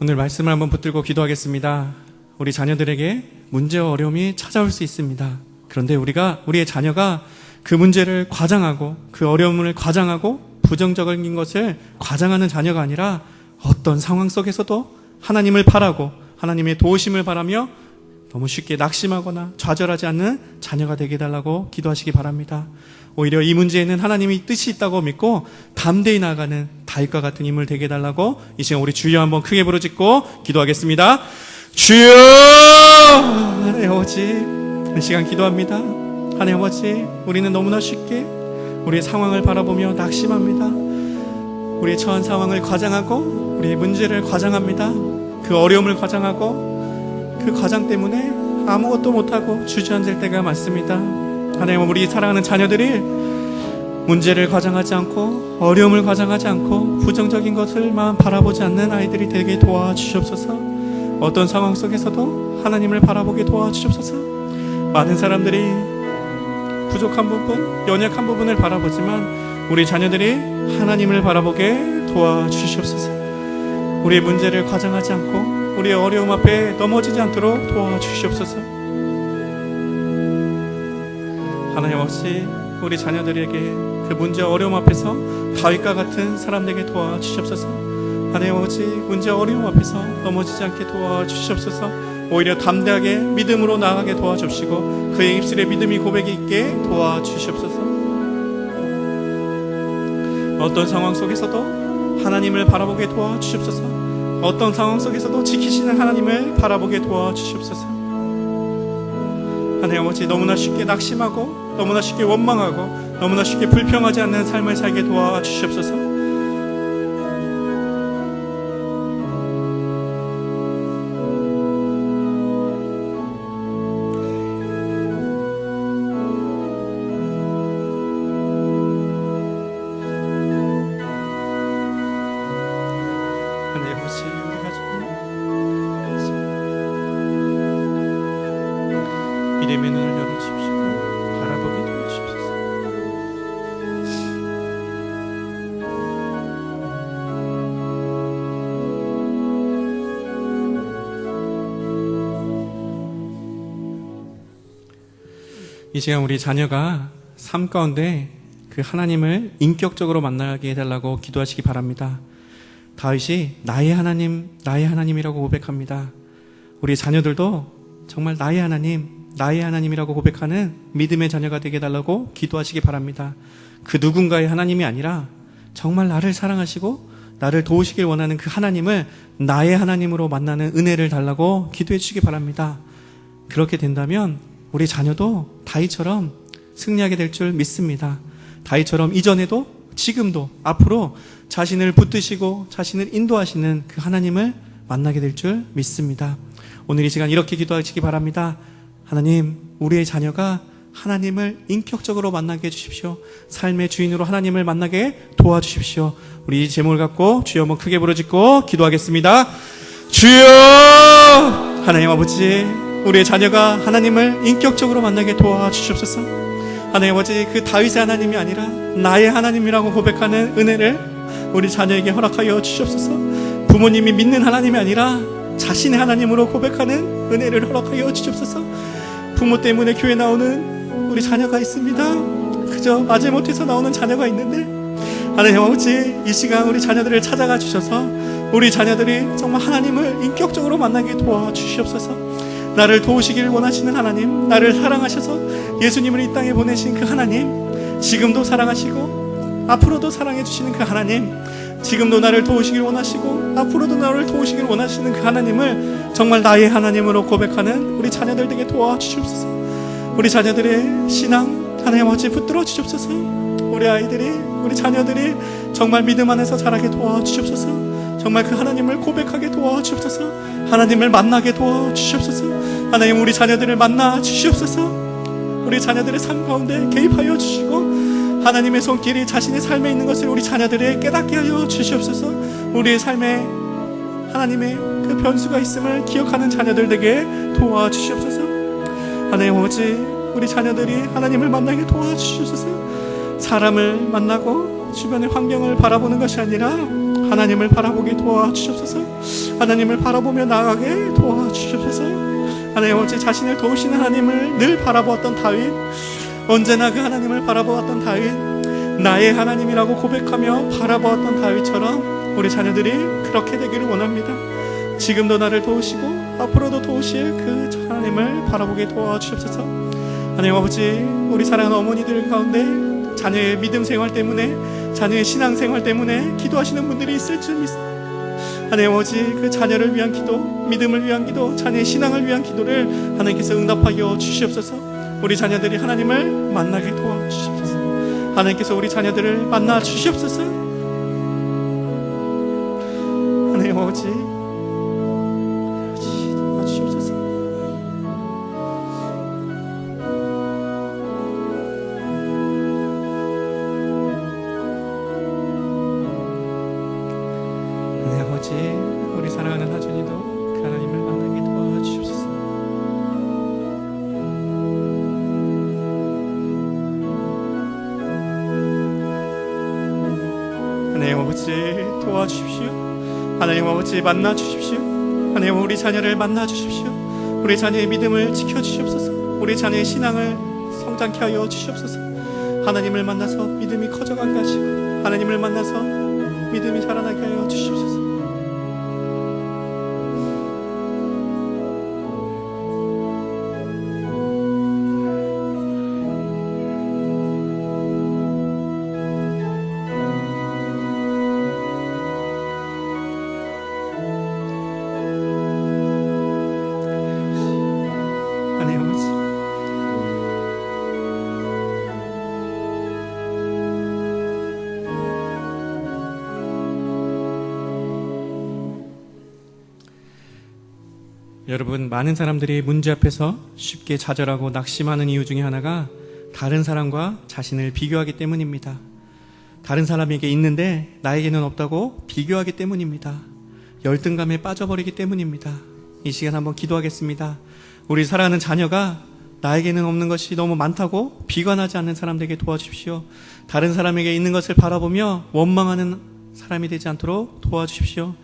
오늘 말씀을 한번 붙들고 기도하겠습니다. 우리 자녀들에게 문제와 어려움이 찾아올 수 있습니다. 그런데 우리의 자녀가 그 문제를 과장하고 그 어려움을 과장하고 부정적인 것을 과장하는 자녀가 아니라 어떤 상황 속에서도 하나님을 바라고 하나님의 도우심을 바라며 너무 쉽게 낙심하거나 좌절하지 않는 자녀가 되게 해달라고 기도하시기 바랍니다. 오히려 이 문제에는 하나님이 뜻이 있다고 믿고 담대히 나아가는 다윗과 같은 인물 되게 해달라고 이 시간 우리 주여 한번 크게 부르짖고 기도하겠습니다. 주여! 하나님 아버지, 이 시간 기도합니다. 하나님 아버지, 우리는 너무나 쉽게 우리의 상황을 바라보며 낙심합니다. 우리의 처한 상황을 과장하고 우리의 문제를 과장합니다. 그 어려움을 과장하고 그 과장 때문에 아무것도 못하고 주저앉을 때가 많습니다. 하나님, 우리 사랑하는 자녀들이 문제를 과장하지 않고 어려움을 과장하지 않고 부정적인 것을만 바라보지 않는 아이들이 되게 도와주시옵소서. 어떤 상황 속에서도 하나님을 바라보게 도와주시옵소서. 많은 사람들이 부족한 부분, 연약한 부분을 바라보지만 우리 자녀들이 하나님을 바라보게 도와주시옵소서. 우리의 문제를 과장하지 않고 우리의 어려움 앞에 넘어지지 않도록 도와주시옵소서. 하나님 아버지, 우리 자녀들에게 그 문제와 어려움 앞에서 다윗과 같은 사람 되게 도와주시옵소서. 하나님 아버지, 문제와 어려움 앞에서 넘어지지 않게 도와주시옵소서. 오히려 담대하게 믿음으로 나아가게 도와주시고 그의 입술에 믿음이 고백이 있게 도와주시옵소서. 어떤 상황 속에서도 하나님을 바라보게 도와주시옵소서. 어떤 상황 속에서도 지키시는 하나님을 바라보게 도와주시옵소서. 하나님 아버지, 너무나 쉽게 낙심하고 너무나 쉽게 원망하고 너무나 쉽게 불평하지 않는 삶을 살게 도와주시옵소서. 믿음의 눈을 열어주십시오. 바라보게 도와주십소서. 이 시간 우리 자녀가 삶 가운데 그 하나님을 인격적으로 만나게 해달라고 기도하시기 바랍니다. 다윗이 나의 하나님이라고 고백합니다. 우리 자녀들도 정말 나의 하나님이라고 고백하는 믿음의 자녀가 되게 해달라고 기도하시기 바랍니다. 그 누군가의 하나님이 아니라 정말 나를 사랑하시고 나를 도우시길 원하는 그 하나님을 나의 하나님으로 만나는 은혜를 달라고 기도해 주시기 바랍니다. 그렇게 된다면 우리 자녀도 다윗처럼 승리하게 될 줄 믿습니다. 다윗처럼 이전에도 지금도 앞으로 자신을 붙드시고 자신을 인도하시는 그 하나님을 만나게 될 줄 믿습니다. 오늘 이 시간 이렇게 기도하시기 바랍니다. 하나님, 우리의 자녀가 하나님을 인격적으로 만나게 해주십시오. 삶의 주인으로 하나님을 만나게 도와주십시오. 우리 이 제목을 갖고 주여 한번 크게 부르짖고 기도하겠습니다. 주여! 하나님 아버지, 우리의 자녀가 하나님을 인격적으로 만나게 도와주시옵소서. 하나님 아버지, 그 다윗의 하나님이 아니라 나의 하나님이라고 고백하는 은혜를 우리 자녀에게 허락하여 주시옵소서. 부모님이 믿는 하나님이 아니라 자신의 하나님으로 고백하는 은혜를 허락하여 주시옵소서. 부모 때문에 교회 나오는 우리 자녀가 있습니다. 그저 마지못해서 나오는 자녀가 있는데 하나님 아버지, 이 시간 우리 자녀들을 찾아가 주셔서 우리 자녀들이 정말 하나님을 인격적으로 만나게 도와주시옵소서. 나를 도우시기를 원하시는 하나님, 나를 사랑하셔서 예수님을 이 땅에 보내신 그 하나님, 지금도 사랑하시고 앞으로도 사랑해 주시는 그 하나님, 지금도 나를 도우시길 원하시고 앞으로도 나를 도우시길 원하시는 그 하나님을 정말 나의 하나님으로 고백하는 우리 자녀들 되게 도와주시옵소서. 우리 자녀들의 신앙 하나님 아버지 붙들어 주시옵소서. 우리 아이들이, 우리 자녀들이 정말 믿음 안에서 자라게 도와주시옵소서. 정말 그 하나님을 고백하게 도와주시옵소서. 하나님을 만나게 도와주시옵소서. 하나님, 우리 자녀들을 만나 주시옵소서. 우리 자녀들의 삶 가운데 개입하여 주시고 하나님의 손길이 자신의 삶에 있는 것을 우리 자녀들에 깨닫게 하여 주시옵소서. 우리의 삶에 하나님의 그 변수가 있음을 기억하는 자녀들 되게 도와주시옵소서. 하나님 아버지, 우리 자녀들이 하나님을 만나게 도와주시옵소서. 사람을 만나고 주변의 환경을 바라보는 것이 아니라 하나님을 바라보게 도와주시옵소서. 하나님을 바라보며 나아가게 도와주시옵소서. 하나님 아버지, 자신을 도우시는 하나님을 늘 바라보았던 다윗, 언제나 그 하나님을 바라보았던 다윗, 나의 하나님이라고 고백하며 바라보았던 다윗처럼 우리 자녀들이 그렇게 되기를 원합니다. 지금도 나를 도우시고 앞으로도 도우실 그 하나님을 바라보게 도와주시옵소서. 하나님 아버지, 우리 사랑하는 어머니들 가운데 자녀의 믿음 생활 때문에, 자녀의 신앙 생활 때문에 기도하시는 분들이 있을 줄 믿습니다. 하나님 아버지, 그 자녀를 위한 기도, 믿음을 위한 기도, 자녀의 신앙을 위한 기도를 하나님께서 응답하여 주시옵소서. 우리 자녀들이 하나님을 만나게 도와주시옵소서. 하나님께서 우리 자녀들을 만나 주시옵소서. 하나님 아버지, 도와주시옵소서. 하나님 아버지, 우리 사랑하는 하준이도 그 하나님을 만나게 도와주시옵소서. 하나님 아버지, 도와주십시오. 하나님 아버지, 만나 주십시오. 하나님, 우리 자녀를 만나 주십시오. 우리 자녀의 믿음을 지켜 주시옵소서. 우리 자녀의 신앙을 성장케 하여 주시옵소서. 하나님을 만나서 믿음이 커져가게 하시고 하나님을 만나서 믿음이 자라나게 하여 주시옵소서. 여러분, 많은 사람들이 문제 앞에서 쉽게 좌절하고 낙심하는 이유 중에 하나가 다른 사람과 자신을 비교하기 때문입니다. 다른 사람에게 있는데 나에게는 없다고 비교하기 때문입니다. 열등감에 빠져버리기 때문입니다. 이 시간 한번 기도하겠습니다. 우리 사랑하는 자녀가 나에게는 없는 것이 너무 많다고 비관하지 않는 사람 되게 도와주십시오. 다른 사람에게 있는 것을 바라보며 원망하는 사람이 되지 않도록 도와주십시오.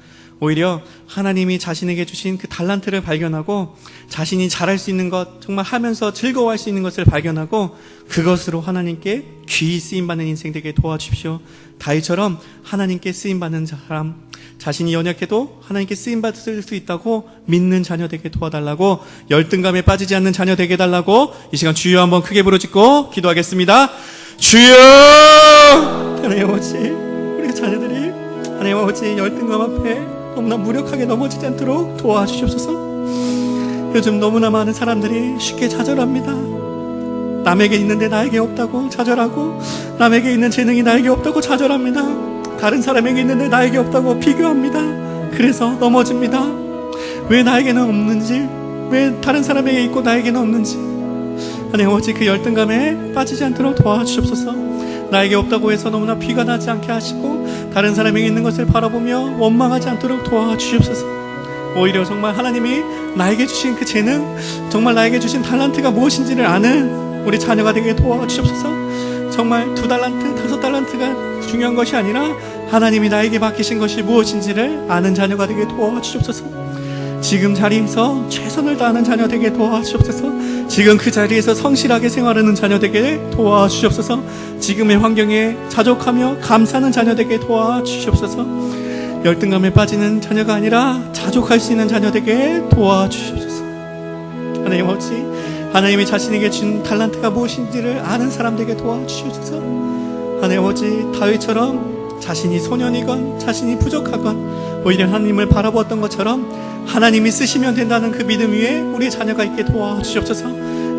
오히려 하나님이 자신에게 주신 그 달란트를 발견하고 자신이 잘할 수 있는 것, 정말 하면서 즐거워할 수 있는 것을 발견하고 그것으로 하나님께 귀히 쓰임받는 인생 되게 도와주십시오. 다윗처럼 하나님께 쓰임받는 사람, 자신이 연약해도 하나님께 쓰임받을 수 있다고 믿는 자녀 되게 도와달라고, 열등감에 빠지지 않는 자녀 되게 해달라고 이 시간 주여 한번 크게 부르짖고 기도하겠습니다. 주여! 하나님 아버지, 우리 자녀들이 하나님 아버지 열등감 앞에 너무나 무력하게 넘어지지 않도록 도와주시옵소서. 요즘 너무나 많은 사람들이 쉽게 좌절합니다. 남에게 있는데 나에게 없다고 좌절하고, 남에게 있는 재능이 나에게 없다고 좌절합니다. 다른 사람에게 있는데 나에게 없다고 비교합니다. 그래서 넘어집니다. 왜 나에게는 없는지, 왜 다른 사람에게 있고 나에게는 없는지, 하나님 아버지 그 열등감에 빠지지 않도록 도와주시옵소서. 나에게 없다고 해서 너무나 비관하지 않게 하시고 다른 사람에게 있는 것을 바라보며 원망하지 않도록 도와주시옵소서. 오히려 정말 하나님이 나에게 주신 그 재능, 정말 나에게 주신 달란트가 무엇인지를 아는 우리 자녀가 되게 도와주시옵소서. 정말 2달란트, 5달란트가 중요한 것이 아니라 하나님이 나에게 맡기신 것이 무엇인지를 아는 자녀가 되게 도와주시옵소서. 지금 자리에서 최선을 다하는 자녀 되게 도와주시옵소서. 지금 그 자리에서 성실하게 생활하는 자녀 되게 도와주시옵소서. 지금의 환경에 자족하며 감사하는 자녀 되게 도와주시옵소서. 열등감에 빠지는 자녀가 아니라 자족할 수 있는 자녀 되게 도와주시옵소서. 하나님 아버지, 하나님이 자신에게 준 달란트가 무엇인지를 아는 사람 되게 도와주시옵소서. 하나님 아버지, 다윗처럼 자신이 소년이건 자신이 부족하건 오히려 하나님을 바라보았던 것처럼 하나님이 쓰시면 된다는 그 믿음 위에 우리 자녀가 있게 도와주시옵소서.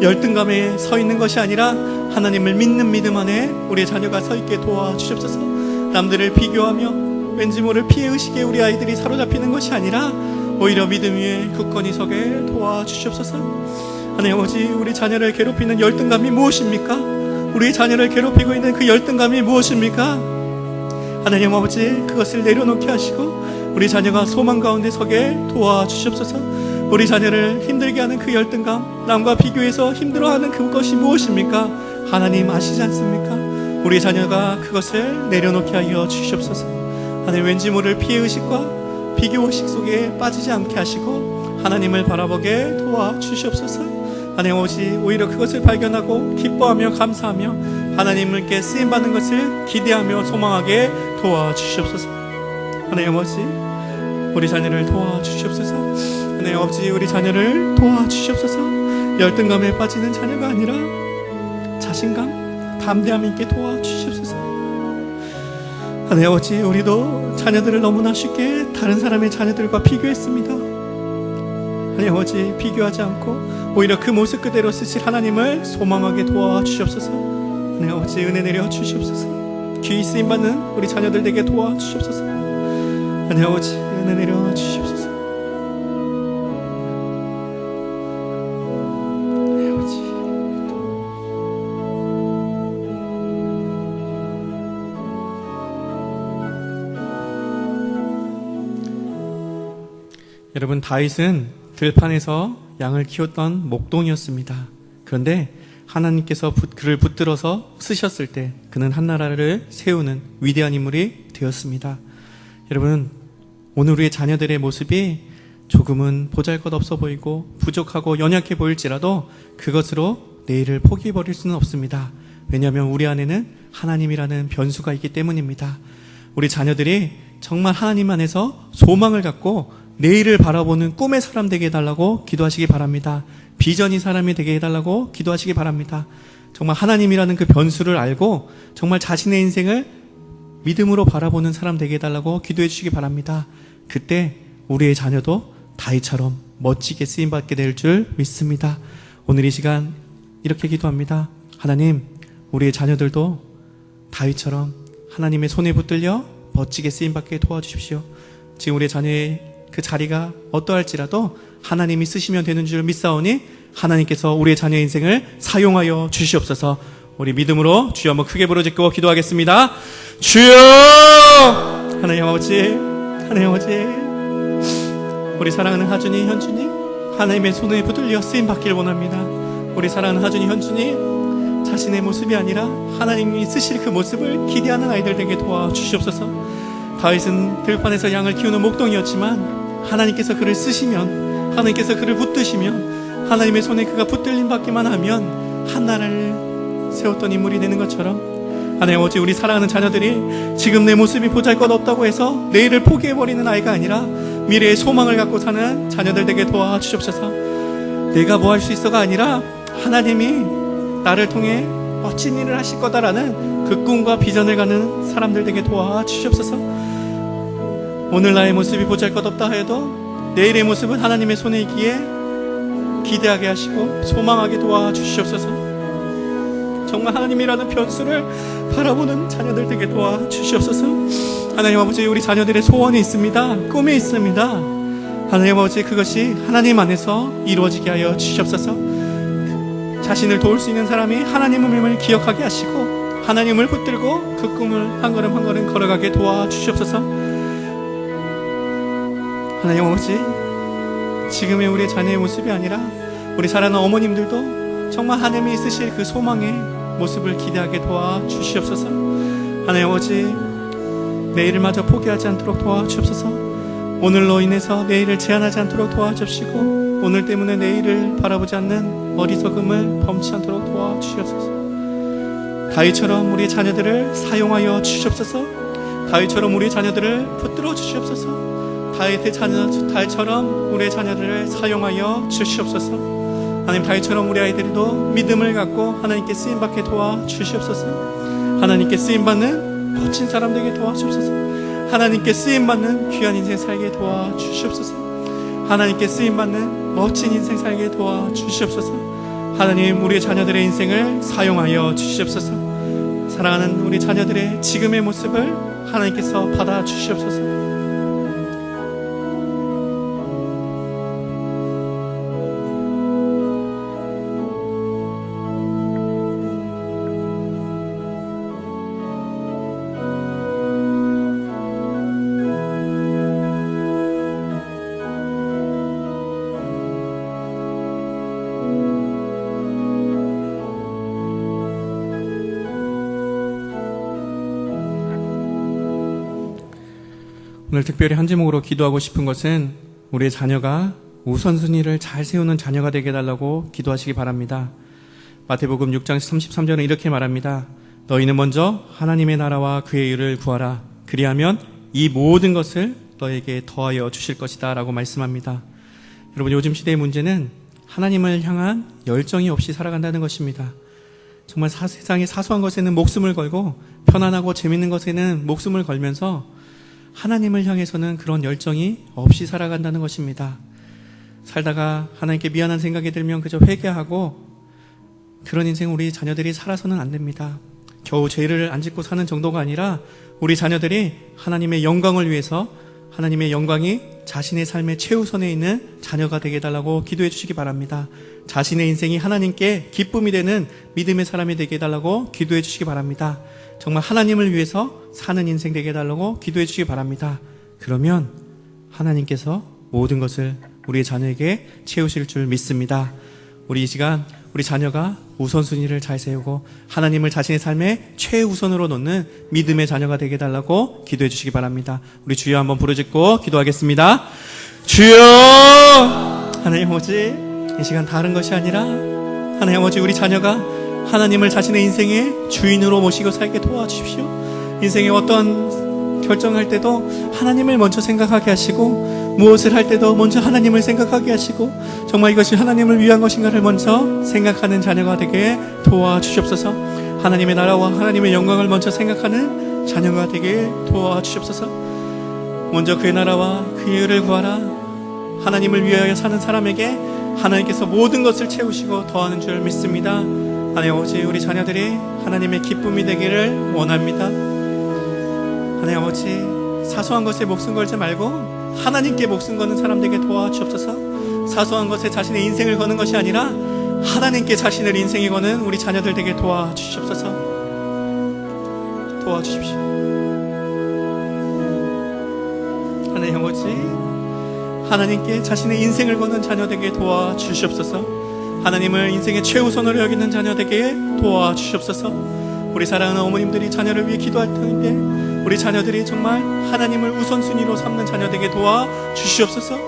열등감에 서 있는 것이 아니라 하나님을 믿는 믿음 안에 우리의 자녀가 서 있게 도와주시옵소서. 남들을 비교하며 왠지 모를 피해의식에 우리 아이들이 사로잡히는 것이 아니라 오히려 믿음 위에 굳건히 서게 도와주시옵소서. 하나님 아버지, 우리 자녀를 괴롭히는 열등감이 무엇입니까? 우리 자녀를 괴롭히고 있는 그 열등감이 무엇입니까? 하나님 아버지, 그것을 내려놓게 하시고 우리 자녀가 소망 가운데 서게 도와주시옵소서. 우리 자녀를 힘들게 하는 그 열등감, 남과 비교해서 힘들어하는 그것이 무엇입니까? 하나님 아시지 않습니까? 우리 자녀가 그것을 내려놓게 하여 주시옵소서. 하나님, 왠지 모를 피해의식과 비교의식 속에 빠지지 않게 하시고 하나님을 바라보게 도와주시옵소서. 하나님 아버지, 오히려 그것을 발견하고 기뻐하며 감사하며 하나님께 쓰임받는 것을 기대하며 소망하게 도와주시옵소서. 하나님 아버지, 우리 자녀를 도와주시옵소서. 하나님 아버지, 우리 자녀를 도와주시옵소서. 열등감에 빠지는 자녀가 아니라 자신감, 담대함 있게 도와주시옵소서. 하나님 아버지, 우리도 자녀들을 너무나 쉽게 다른 사람의 자녀들과 비교했습니다. 하나님 아버지, 비교하지 않고 오히려 그 모습 그대로 쓰실 하나님을 소망하게 도와주시옵소서. 하나님 아버지, 은혜 내려 주시옵소서. 귀히 쓰임받는 우리 자녀들 되게 도와주시옵소서. 하나님 아버지, 은혜 내려 주시옵소서. 여러분, 다윗은 들판에서 양을 키웠던 목동이었습니다. 그런데 하나님께서 그를 붙들어서 쓰셨을 때 그는 한 나라를 세우는 위대한 인물이 되었습니다. 여러분, 오늘 우리의 자녀들의 모습이 조금은 보잘것없어 보이고 부족하고 연약해 보일지라도 그것으로 내일을 포기해버릴 수는 없습니다. 왜냐하면 우리 안에는 하나님이라는 변수가 있기 때문입니다. 우리 자녀들이 정말 하나님 안에서 소망을 갖고 내일을 바라보는 꿈의 사람 되게 해달라고 기도하시기 바랍니다. 비전이 사람이 되게 해달라고 기도하시기 바랍니다. 정말 하나님이라는 그 변수를 알고 정말 자신의 인생을 믿음으로 바라보는 사람 되게 해달라고 기도해 주시기 바랍니다. 그때 우리의 자녀도 다윗처럼 멋지게 쓰임받게 될 줄 믿습니다. 오늘 이 시간 이렇게 기도합니다. 하나님, 우리의 자녀들도 다윗처럼 하나님의 손에 붙들려 멋지게 쓰임받게 도와주십시오. 지금 우리의 자녀의 그 자리가 어떠할지라도 하나님이 쓰시면 되는 줄 믿사오니 하나님께서 우리의 자녀 인생을 사용하여 주시옵소서. 우리 믿음으로 주여 한번 크게 부르짖고 기도하겠습니다. 주여! 하나님 아버지, 하나님 아버지, 우리 사랑하는 하준이, 현준이 하나님의 손에 붙들려 쓰임받기를 원합니다. 우리 사랑하는 하준이, 현준이 자신의 모습이 아니라 하나님이 쓰실 그 모습을 기대하는 아이들 되게 도와주시옵소서. 다윗은 들판에서 양을 키우는 목동이었지만 하나님께서 그를 쓰시면, 하나님께서 그를 붙드시면, 하나님의 손에 그가 붙들림 받기만 하면 한 나라를 세웠던 인물이 되는 것처럼 하나님 아버지, 우리 사랑하는 자녀들이 지금 내 모습이 보잘것없다고 해서 내일을 포기해버리는 아이가 아니라 미래의 소망을 갖고 사는 자녀들 되게 도와주시옵소서. 내가 뭐 할 수 있어가 아니라 하나님이 나를 통해 멋진 일을 하실 거다라는 그 꿈과 비전을 가는 사람들 되게 도와주시옵소서. 오늘 나의 모습이 보잘것없다 해도 내일의 모습은 하나님의 손에 있기에 기대하게 하시고 소망하게 도와주시옵소서. 정말 하나님이라는 변수를 바라보는 자녀들 되게 도와주시옵소서. 하나님 아버지, 우리 자녀들의 소원이 있습니다. 꿈이 있습니다. 하나님 아버지, 그것이 하나님 안에서 이루어지게 하여 주시옵소서. 자신을 도울 수 있는 사람이 하나님을 기억하게 하시고 하나님을 붙들고 그 꿈을 한 걸음 한 걸음 걸어가게 도와주시옵소서. 하나님 아버지, 지금의 우리 자녀의 모습이 아니라 우리 사랑하는 어머님들도 정말 하나님이 있으실 그 소망의 모습을 기대하게 도와주시옵소서. 하나님 아버지, 내일을 마저 포기하지 않도록 도와주옵소서. 오늘로 인해서 내일을 제한하지 않도록 도와주시고 오늘 때문에 내일을 바라보지 않는 어리석음을 범치 않도록 도와주시옵소서. 다윗처럼 우리 자녀들을 사용하여 주시옵소서. 다윗처럼 우리 자녀들을 붙들어 주시옵소서. 다윗처럼 우리의 자녀들을 사용하여 주시옵소서. 하나님, 다윗처럼 우리 아이들도 믿음을 갖고 하나님께 쓰임받게 도와주시옵소서. 하나님께 쓰임받는 멋진 사람 되게 도와주시옵소서. 하나님께 쓰임받는 귀한 인생 살게 도와주시옵소서. 하나님께 쓰임받는 멋진 인생 살게 도와주시옵소서. 하나님, 우리 자녀들의 인생을 사용하여 주시옵소서. 사랑하는 우리 자녀들의 지금의 모습을 하나님께서 받아 주시옵소서. 오늘 특별히 한 제목으로 기도하고 싶은 것은 우리의 자녀가 우선순위를 잘 세우는 자녀가 되게 해달라고 기도하시기 바랍니다. 마태복음 6장 33절은 이렇게 말합니다. 너희는 먼저 하나님의 나라와 그의 의를 구하라. 그리하면 이 모든 것을 너에게 더하여 주실 것이다 라고 말씀합니다. 여러분, 요즘 시대의 문제는 하나님을 향한 열정이 없이 살아간다는 것입니다. 정말 세상의 사소한 것에는 목숨을 걸고 편안하고 재밌는 것에는 목숨을 걸면서 하나님을 향해서는 그런 열정이 없이 살아간다는 것입니다. 살다가 하나님께 미안한 생각이 들면 그저 회개하고, 그런 인생 우리 자녀들이 살아서는 안 됩니다. 겨우 죄를 안 짓고 사는 정도가 아니라 우리 자녀들이 하나님의 영광을 위해서, 하나님의 영광이 자신의 삶의 최우선에 있는 자녀가 되게 해달라고 기도해 주시기 바랍니다. 자신의 인생이 하나님께 기쁨이 되는 믿음의 사람이 되게 해달라고 기도해 주시기 바랍니다. 정말 하나님을 위해서 사는 인생 되게 해달라고 기도해 주시기 바랍니다. 그러면 하나님께서 모든 것을 우리의 자녀에게 채우실 줄 믿습니다. 우리 이 시간 우리 자녀가 우선순위를 잘 세우고 하나님을 자신의 삶의 최우선으로 놓는 믿음의 자녀가 되게 해달라고 기도해 주시기 바랍니다. 우리 주여 한번 부르짖고 기도하겠습니다. 주여! 하나님 아버지, 이 시간 다른 것이 아니라 하나님 아버지, 우리 자녀가 하나님을 자신의 인생의 주인으로 모시고 살게 도와주십시오. 인생의 어떤 결정할 때도 하나님을 먼저 생각하게 하시고, 무엇을 할 때도 먼저 하나님을 생각하게 하시고, 정말 이것이 하나님을 위한 것인가를 먼저 생각하는 자녀가 되게 도와주시옵소서. 하나님의 나라와 하나님의 영광을 먼저 생각하는 자녀가 되게 도와주시옵소서. 먼저 그의 나라와 그의 의를 구하라. 하나님을 위하여 사는 사람에게 하나님께서 모든 것을 채우시고 더하는 줄 믿습니다. 하나님 아버지, 우리 자녀들이 하나님의 기쁨이 되기를 원합니다. 하나님 아버지, 사소한 것에 목숨 걸지 말고 하나님께 목숨 거는 사람 되게 도와주옵소서. 사소한 것에 자신의 인생을 거는 것이 아니라 하나님께 자신을 인생에 거는 우리 자녀들 되게 도와주시옵소서. 도와주십시오. 하나님 아버지, 하나님께 자신의 인생을 거는 자녀 되게 도와주시옵소서. 하나님을 인생의 최우선으로 여기는 자녀 되게 도와주시옵소서. 우리 사랑하는 어머님들이 자녀를 위해 기도할 텐데, 우리 자녀들이 정말 하나님을 우선순위로 삼는 자녀 되게 도와주시옵소서.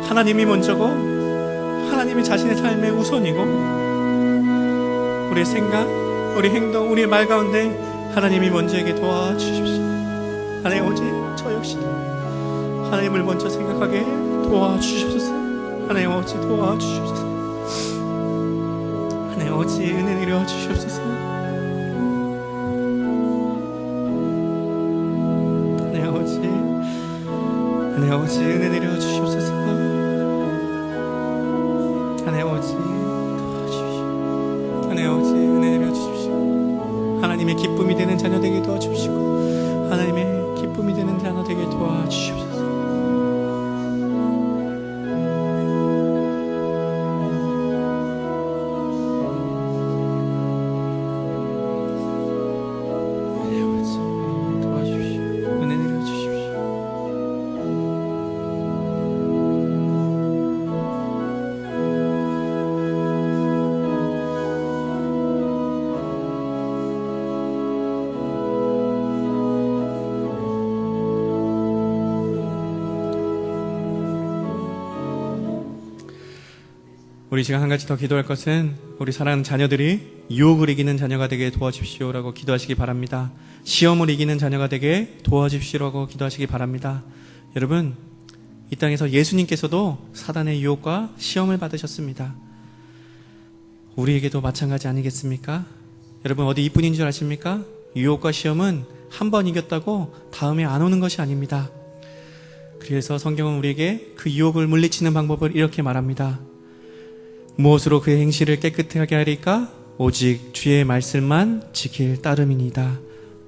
하나님이 먼저고 하나님이 자신의 삶의 우선이고, 우리의 생각, 우리 행동, 우리의 말 가운데 하나님이 먼저에게 도와주십시오. 하나님 아버지, 저 역시도 하나님을 먼저 생각하게 도와주시옵소서. 하나님 아버지, 도와주시옵소서. 하나님 아버지, 은혜 내려 주시옵소서. 하나님 아버지, 하나님 아버지, 은혜 내려 주시옵소서. 하나님 아버지, 도와주십시오. 하나님 아버지, 은혜 내려 주십시오. 하나님의 기쁨이 되는 자녀 되게 도와주십시고, 하나님의 기쁨이 되는 자녀 되게 도와주시옵소서. 우리 시간 한 가지 더 기도할 것은 우리 사랑하는 자녀들이 유혹을 이기는 자녀가 되게 도와주십시오라고 기도하시기 바랍니다. 시험을 이기는 자녀가 되게 도와주십시오라고 기도하시기 바랍니다. 여러분, 이 땅에서 예수님께서도 사단의 유혹과 시험을 받으셨습니다. 우리에게도 마찬가지 아니겠습니까? 여러분, 어디 이뿐인 줄 아십니까? 유혹과 시험은 한 번 이겼다고 다음에 안 오는 것이 아닙니다. 그래서 성경은 우리에게 그 유혹을 물리치는 방법을 이렇게 말합니다. 무엇으로 그의 행실을 깨끗하게 하리까? 오직 주의 말씀만 지킬 따름이니이다.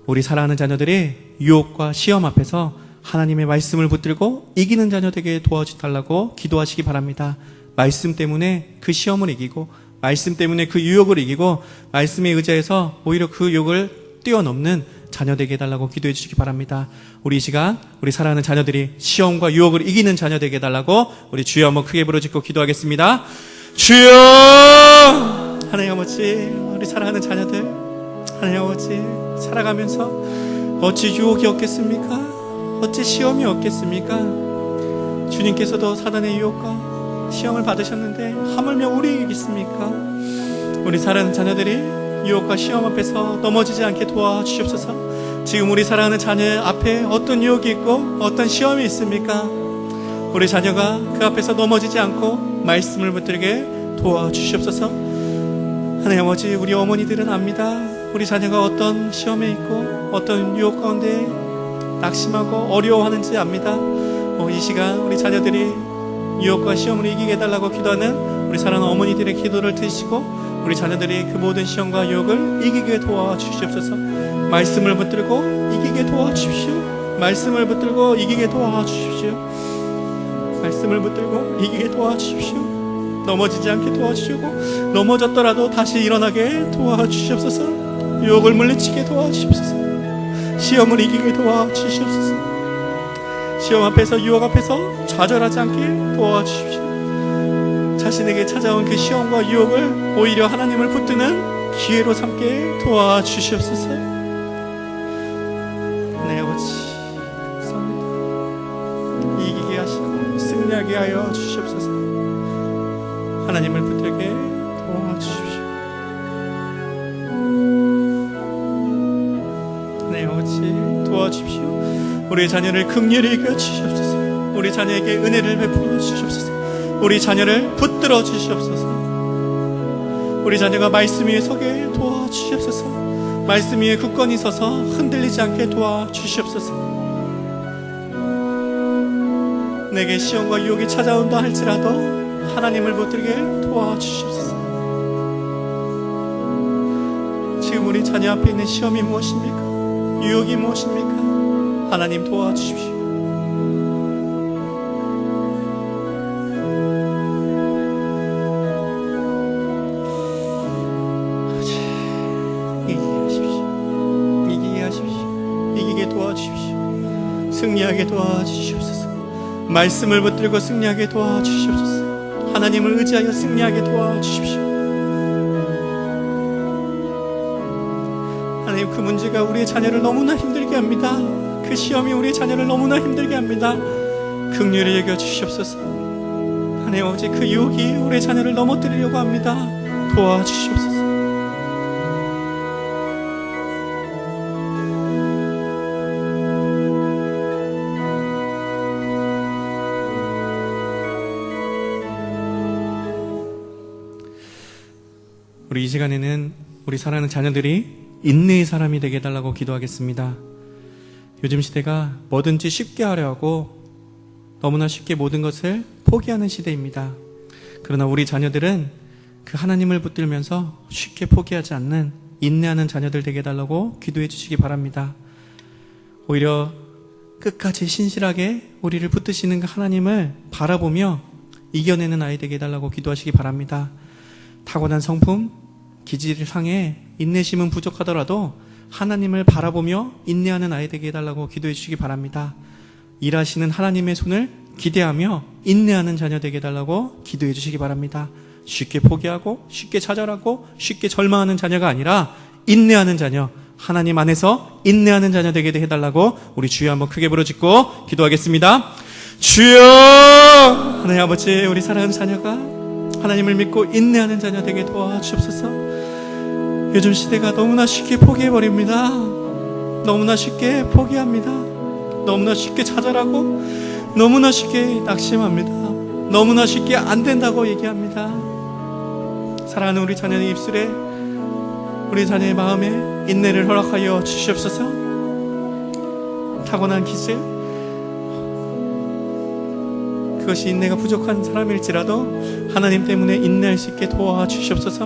우리 사랑하는 자녀들이 유혹과 시험 앞에서 하나님의 말씀을 붙들고 이기는 자녀 되게 도와주달라고 기도하시기 바랍니다. 말씀 때문에 그 시험을 이기고, 말씀 때문에 그 유혹을 이기고, 말씀에 의지해서 오히려 그 유혹을 뛰어넘는 자녀 되게 해달라고 기도해 주시기 바랍니다. 우리 이 시간 우리 사랑하는 자녀들이 시험과 유혹을 이기는 자녀 되게 해달라고 우리 주여 한번 크게 부르짖고 기도하겠습니다. 주여! 하나님 아버지, 우리 사랑하는 자녀들 하나님 아버지 살아가면서 어찌 유혹이 없겠습니까? 어찌 시험이 없겠습니까? 주님께서도 사단의 유혹과 시험을 받으셨는데 하물며 우리이겠습니까? 우리 사랑하는 자녀들이 유혹과 시험 앞에서 넘어지지 않게 도와주시옵소서. 지금 우리 사랑하는 자녀 앞에 어떤 유혹이 있고 어떤 시험이 있습니까? 우리 자녀가 그 앞에서 넘어지지 않고 말씀을 붙들게 도와주시옵소서. 하나님 아버지, 우리 어머니들은 압니다. 우리 자녀가 어떤 시험에 있고 어떤 유혹 가운데 낙심하고 어려워하는지 압니다. 이 시간 우리 자녀들이 유혹과 시험을 이기게 해달라고 기도하는 우리 사랑하는 어머니들의 기도를 들으시고 우리 자녀들이 그 모든 시험과 유혹을 이기게 도와주시옵소서. 말씀을 붙들고 이기게 도와주십시오. 말씀을 붙들고 이기게 도와주십시오. 말씀을 붙들고 이기게 도와주십시오. 넘어지지 않게 도와주시고 넘어졌더라도 다시 일어나게 도와주시옵소서. 유혹을 물리치게 도와주시옵소서. 시험을 이기게 도와주시옵소서. 시험 앞에서 유혹 앞에서 좌절하지 않게 도와주십시오. 자신에게 찾아온 그 시험과 유혹을 오히려 하나님을 붙드는 기회로 삼게 도와주시옵소서. 네, 아버지 감사합니다. 이기게 하시고 승리하게 하여 주시옵소서. 하나님을 붙들게 도와주십시오. 네, 아버지 도와주십시오. 우리 자녀를 긍휼히 여겨 주시옵소서. 우리 자녀에게 은혜를 베풀어 주시옵소서. 우리 자녀를 붙들어 주시옵소서. 우리 자녀가 말씀 위에 서게 도와주시옵소서. 말씀 위에 굳건히 서서 흔들리지 않게 도와주시옵소서. 내게 시험과 유혹이 찾아온다 할지라도 하나님을 붙들게 도와주시옵소서. 지금 우리 자녀 앞에 있는 시험이 무엇입니까? 유혹이 무엇입니까? 하나님 도와주십시오. 승리하게 도와주시옵소서. 말씀을 붙들고 승리하게 도와주시옵소서. 하나님을 의지하여 승리하게 도와주십시오. 하나님, 그 문제가 우리의 자녀를 너무나 힘들게 합니다. 그 시험이 우리의 자녀를 너무나 힘들게 합니다. 긍휼히 여겨 주시옵소서. 하나님 아버지, 그 유혹이 우리의 자녀를 넘어뜨리려고 합니다. 도와주시옵소서. 우리 이 시간에는 우리 사랑하는 자녀들이 인내의 사람이 되게 해달라고 기도하겠습니다. 요즘 시대가 뭐든지 쉽게 하려 하고 너무나 쉽게 모든 것을 포기하는 시대입니다. 그러나 우리 자녀들은 그 하나님을 붙들면서 쉽게 포기하지 않는 인내하는 자녀들 되게 해달라고 기도해 주시기 바랍니다. 오히려 끝까지 신실하게 우리를 붙드시는 그 하나님을 바라보며 이겨내는 아이 되게 해달라고 기도하시기 바랍니다. 타고난 성품, 기질을 상해 인내심은 부족하더라도 하나님을 바라보며 인내하는 아이 되게 해달라고 기도해 주시기 바랍니다. 일하시는 하나님의 손을 기대하며 인내하는 자녀 되게 해달라고 기도해 주시기 바랍니다. 쉽게 포기하고 쉽게 좌절하고 쉽게 절망하는 자녀가 아니라 인내하는 자녀, 하나님 안에서 인내하는 자녀 되게 해달라고 우리 주여 한번 크게 부르짖고 기도하겠습니다. 주여! 하나님 아버지, 우리 사랑하는 자녀가 하나님을 믿고 인내하는 자녀 되게 도와주옵소서. 요즘 시대가 너무나 쉽게 포기해버립니다. 너무나 쉽게 포기합니다. 너무나 쉽게 좌절하고 너무나 쉽게 낙심합니다. 너무나 쉽게 안 된다고 얘기합니다. 사랑하는 우리 자녀의 입술에, 우리 자녀의 마음에 인내를 허락하여 주시옵소서. 타고난 기질, 그 그것이 인내가 부족한 사람일지라도 하나님 때문에 인내할 수 있게 도와주시옵소서.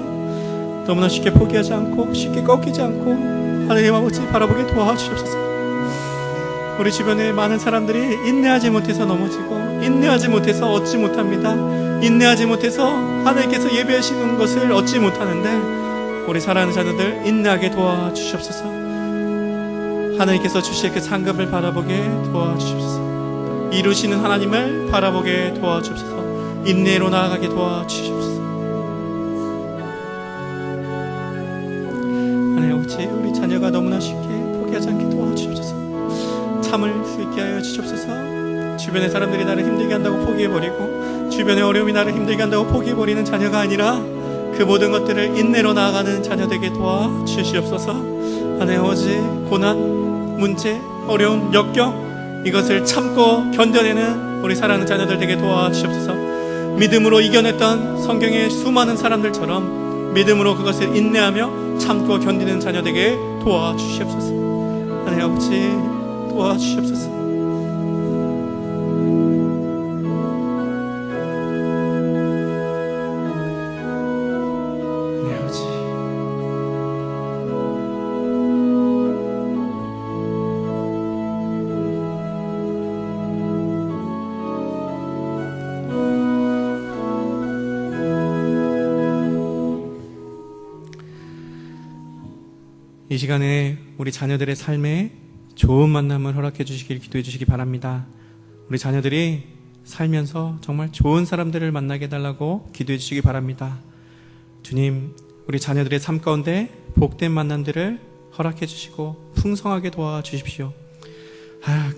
너무나 쉽게 포기하지 않고 쉽게 꺾이지 않고 하나님 아버지 바라보게 도와주시옵소서. 우리 주변에 많은 사람들이 인내하지 못해서 넘어지고 인내하지 못해서 얻지 못합니다. 인내하지 못해서 하나님께서 예배하시는 것을 얻지 못하는데 우리 사랑하는 자녀들 인내하게 도와주시옵소서. 하나님께서 주실 그 상급을 바라보게 도와주시옵소서. 이루시는 하나님을 바라보게 도와주옵소서. 인내로 나아가게 도와주시옵소서. 하나님 아버지, 우리 자녀가 너무나 쉽게 포기하지 않게 도와주옵소서. 참을 수 있게 하여 주시옵소서. 주변의 사람들이 나를 힘들게 한다고 포기해버리고 주변의 어려움이 나를 힘들게 한다고 포기해버리는 자녀가 아니라 그 모든 것들을 인내로 나아가는 자녀 되게 도와주시옵소서. 하나님 아버지, 고난, 문제, 어려움, 역경 이것을 참고 견뎌내는 우리 사랑하는 자녀들 되게 도와주시옵소서. 믿음으로 이겨냈던 성경의 수많은 사람들처럼 믿음으로 그것을 인내하며 참고 견디는 자녀 되게 도와주시옵소서. 하나님 아버지, 도와주시옵소서. 하나님 아버지, 이 시간에 우리 자녀들의 삶에 좋은 만남을 허락해 주시길 기도해 주시기 바랍니다. 우리 자녀들이 살면서 정말 좋은 사람들을 만나게 해달라고 기도해 주시기 바랍니다. 주님, 우리 자녀들의 삶 가운데 복된 만남들을 허락해 주시고 풍성하게 도와주십시오.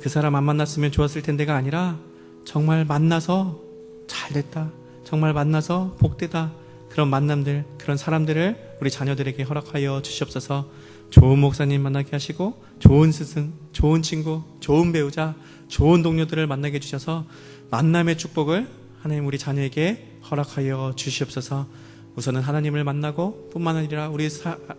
그 사람 안 만났으면 좋았을 텐데가 아니라 정말 만나서 잘됐다, 정말 만나서 복되다, 그런 만남들, 그런 사람들을 우리 자녀들에게 허락하여 주시옵소서. 좋은 목사님 만나게 하시고 좋은 스승, 좋은 친구, 좋은 배우자, 좋은 동료들을 만나게 해주셔서 만남의 축복을 하나님 우리 자녀에게 허락하여 주시옵소서. 우선은 하나님을 만나고 뿐만 아니라 우리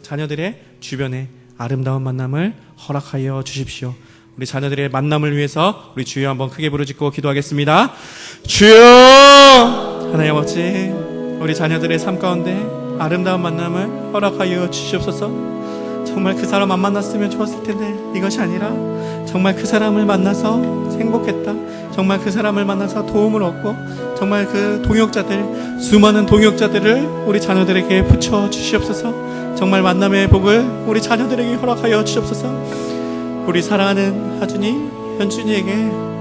자녀들의 주변에 아름다운 만남을 허락하여 주십시오. 우리 자녀들의 만남을 위해서 우리 주여 한번 크게 부르짖고 기도하겠습니다. 주여! 하나님 아버지, 우리 자녀들의 삶 가운데 아름다운 만남을 허락하여 주시옵소서. 정말 그 사람 안 만났으면 좋았을 텐데 이것이 아니라 정말 그 사람을 만나서 행복했다, 정말 그 사람을 만나서 도움을 얻고 정말 그 동역자들, 수많은 동역자들을 우리 자녀들에게 붙여 주시옵소서. 정말 만남의 복을 우리 자녀들에게 허락하여 주시옵소서. 우리 사랑하는 하준이, 현준이에게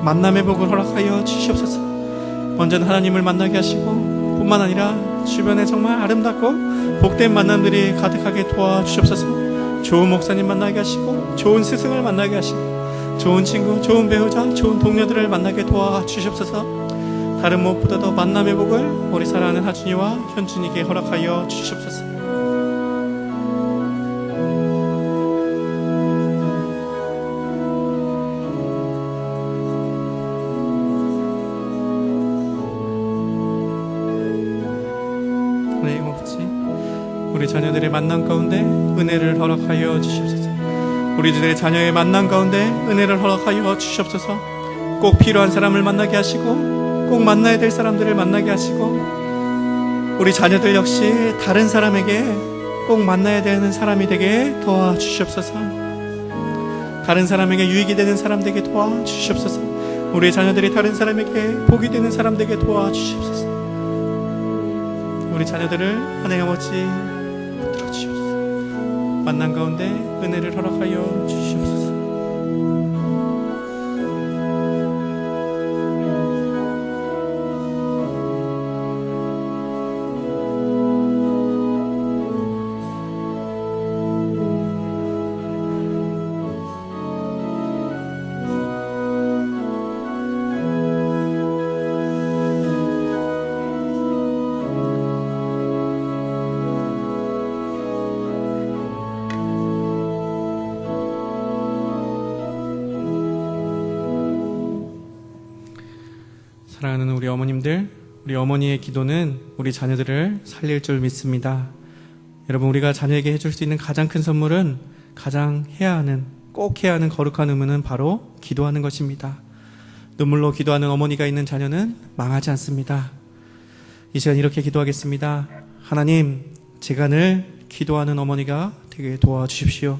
만남의 복을 허락하여 주시옵소서. 먼저는 하나님을 만나게 하시고 뿐만 아니라 주변에 정말 아름답고 복된 만남들이 가득하게 도와주시옵소서. 좋은 목사님 만나게 하시고 좋은 스승을 만나게 하시고 좋은 친구, 좋은 배우자, 좋은 동료들을 만나게 도와주시옵소서. 다른 무엇보다도 만남의 복을 우리 사랑하는 하준이와 현준이에게 허락하여 주시옵소서. 우리 자녀들의 만남 가운데 은혜를 허락하여 주시옵소서. 우리들의 자녀의 만남 가운데 은혜를 허락하여 주시옵소서. 꼭 필요한 사람을 만나게 하시고 꼭 만나야 될 사람들을 만나게 하시고 우리 자녀들 역시 다른 사람에게 꼭 만나야 되는 사람이 되게 도와주시옵소서. 다른 사람에게 유익이 되는 사람 되게 도와주시옵소서. 우리 자녀들이 다른 사람에게 복이 되는 사람 되게 도와주시옵소서. 우리 자녀들을 하나님 아버지 붙들어주시옵소서. 만남 가운데 은혜를 허락하여 주시옵소서. 사랑하는 우리 어머님들, 우리 어머니의 기도는 우리 자녀들을 살릴 줄 믿습니다. 여러분, 우리가 자녀에게 해줄 수 있는 가장 큰 선물은 꼭 해야 하는 거룩한 의무는 바로 기도하는 것입니다. 눈물로 기도하는 어머니가 있는 자녀는 망하지 않습니다. 이 시간 이렇게 기도하겠습니다. 하나님, 제가 늘 기도하는 어머니가 되게 도와주십시오.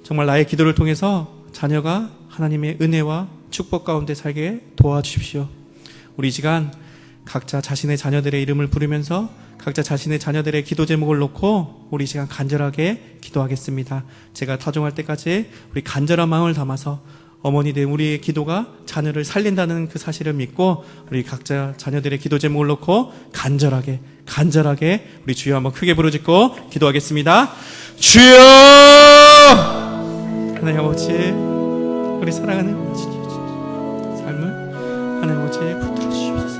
정말 나의 기도를 통해서 자녀가 하나님의 은혜와 축복 가운데 살게 도와주십시오. 우리 이 시간 각자 자신의 자녀들의 이름을 부르면서 각자 자신의 자녀들의 기도 제목을 놓고 우리 이 시간 간절하게 기도하겠습니다. 제가 타종할 때까지 우리 간절한 마음을 담아서 어머니들 우리의 기도가 자녀를 살린다는 그 사실을 믿고 우리 각자 자녀들의 기도 제목을 놓고 간절하게 우리 주여 한번 크게 부르짖고 기도하겠습니다. 주여! 하나님 아버지, 우리 사랑하는 삶을 하나님 아버지 붙들어 주시옵소서.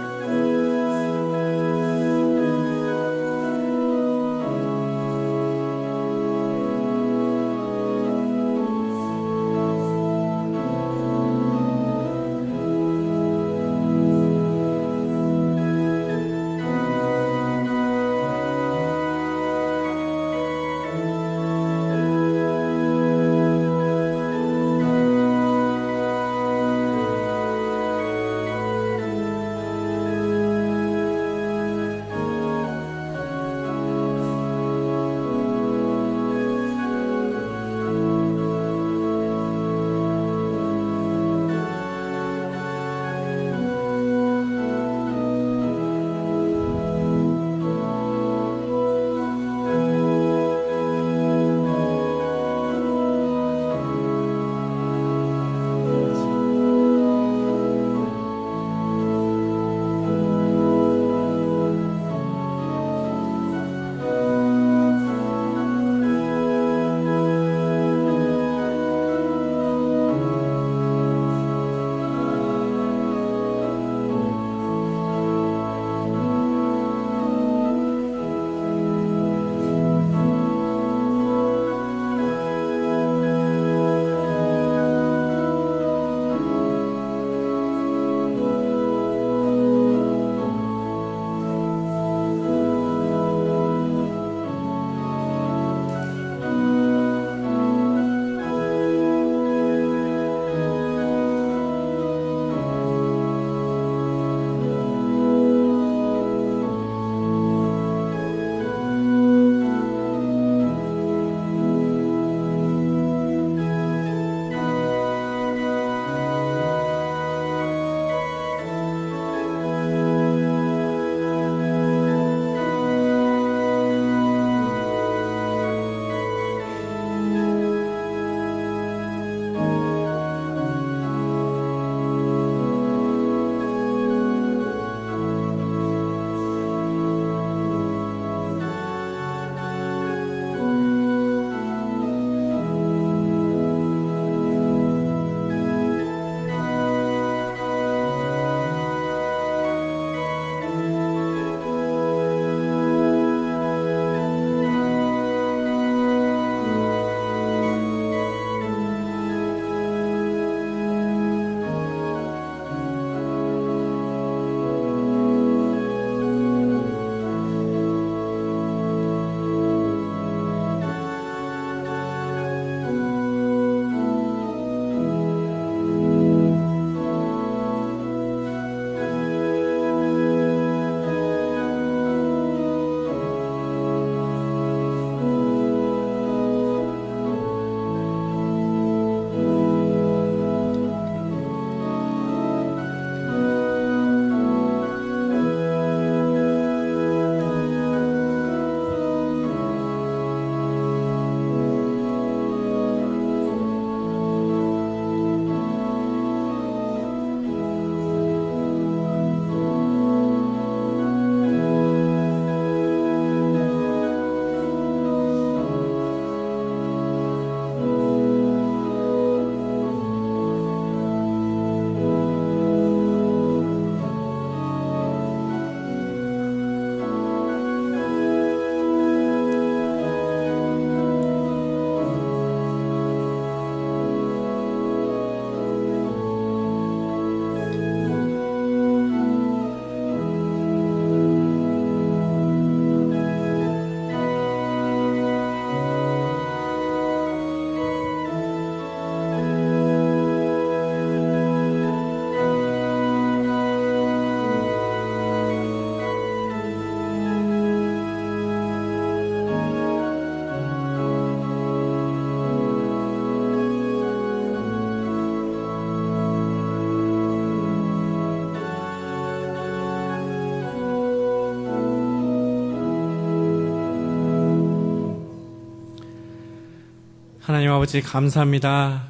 하나님 아버지 감사합니다.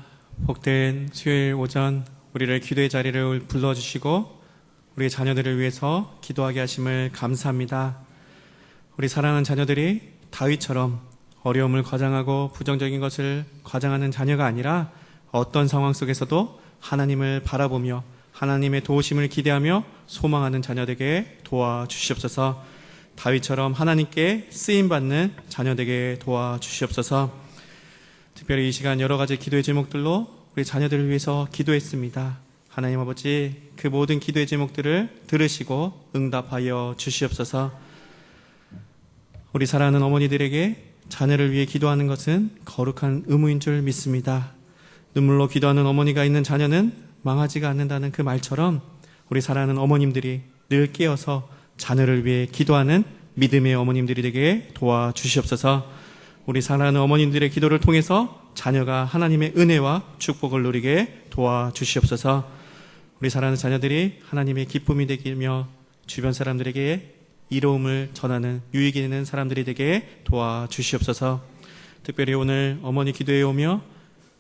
복된 수요일 오전 우리를 기도의 자리를 불러주시고 우리의 자녀들을 위해서 기도하게 하심을 감사합니다. 우리 사랑하는 자녀들이 다윗처럼 어려움을 과장하고 부정적인 것을 과장하는 자녀가 아니라 어떤 상황 속에서도 하나님을 바라보며 하나님의 도우심을 기대하며 소망하는 자녀에게 도와주시옵소서. 다윗처럼 하나님께 쓰임받는 자녀에게 도와주시옵소서. 특별히 이 시간 여러 가지 기도의 제목들로 우리 자녀들을 위해서 기도했습니다. 하나님 아버지 그 모든 기도의 제목들을 들으시고 응답하여 주시옵소서. 우리 사랑하는 어머니들에게 자녀를 위해 기도하는 것은 거룩한 의무인 줄 믿습니다. 눈물로 기도하는 어머니가 있는 자녀는 망하지가 않는다는 그 말처럼 우리 사랑하는 어머님들이 늘 깨어서 자녀를 위해 기도하는 믿음의 어머님들이 되게 도와주시옵소서. 우리 사랑하는 어머님들의 기도를 통해서 자녀가 하나님의 은혜와 축복을 누리게 도와주시옵소서. 우리 사랑하는 자녀들이 하나님의 기쁨이 되기며 주변 사람들에게 이로움을 전하는 유익이 되는 사람들이 되게 도와주시옵소서. 특별히 오늘 어머니 기도에 오며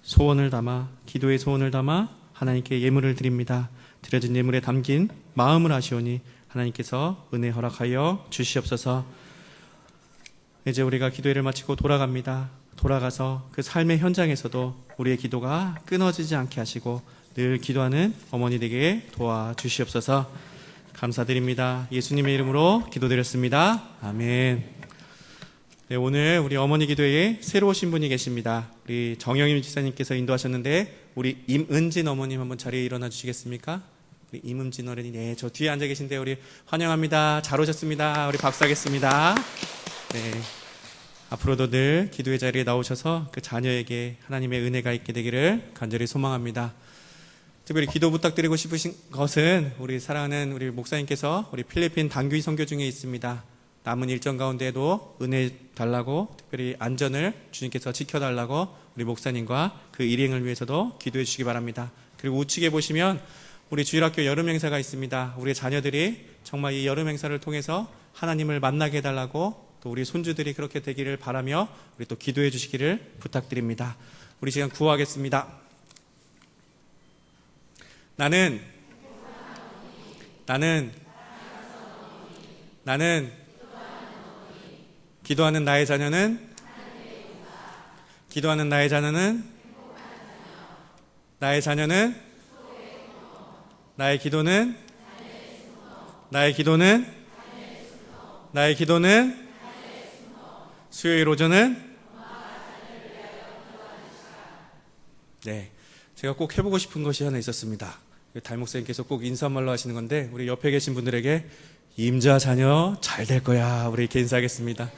소원을 담아 기도의 소원을 담아 하나님께 예물을 드립니다. 드려진 예물에 담긴 마음을 아시오니 하나님께서 은혜 허락하여 주시옵소서. 이제 우리가 기도회를 마치고 돌아갑니다. 돌아가서 그 삶의 현장에서도 우리의 기도가 끊어지지 않게 하시고 늘 기도하는 어머니 되게 도와주시옵소서. 감사드립니다. 예수님의 이름으로 기도드렸습니다. 아멘. 네, 오늘 우리 어머니 기도회에 새로 오신 분이 계십니다. 우리 정영임 지사님께서 인도하셨는데 우리 임은진 어머님 한번 자리에 일어나 주시겠습니까? 우리 임은진 어른이 네, 저 뒤에 앉아 계신데 우리 환영합니다. 잘 오셨습니다. 우리 박수하겠습니다. 네, 앞으로도 늘 기도의 자리에 나오셔서 그 자녀에게 하나님의 은혜가 있게 되기를 간절히 소망합니다. 특별히 기도 부탁드리고 싶으신 것은 우리 사랑하는 우리 목사님께서 우리 필리핀 단교회 선교 중에 있습니다. 남은 일정 가운데도 은혜 달라고 특별히 안전을 주님께서 지켜달라고 우리 목사님과 그 일행을 위해서도 기도해 주시기 바랍니다. 그리고 우측에 보시면 우리 주일학교 여름 행사가 있습니다. 우리 자녀들이 정말 이 여름 행사를 통해서 하나님을 만나게 해달라고 또 우리 손주들이 그렇게 되기를 바라며 우리 또 기도해 주시기를 부탁드립니다. 우리 시간 구호하겠습니다. 나는 기도하는 나의 자녀는 나의 기도는 수요일 오전은 네, 제가 꼭 해보고 싶은 것이 하나 있었습니다. 달목사님께서 꼭 인사말로 하시는 건데 우리 옆에 계신 분들에게 임자 자녀 잘 될 거야 우리 이렇게 인사하겠습니다.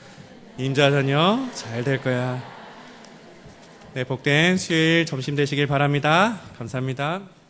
임자 자녀 잘 될 거야. 네, 복된 수요일 점심 되시길 바랍니다. 감사합니다.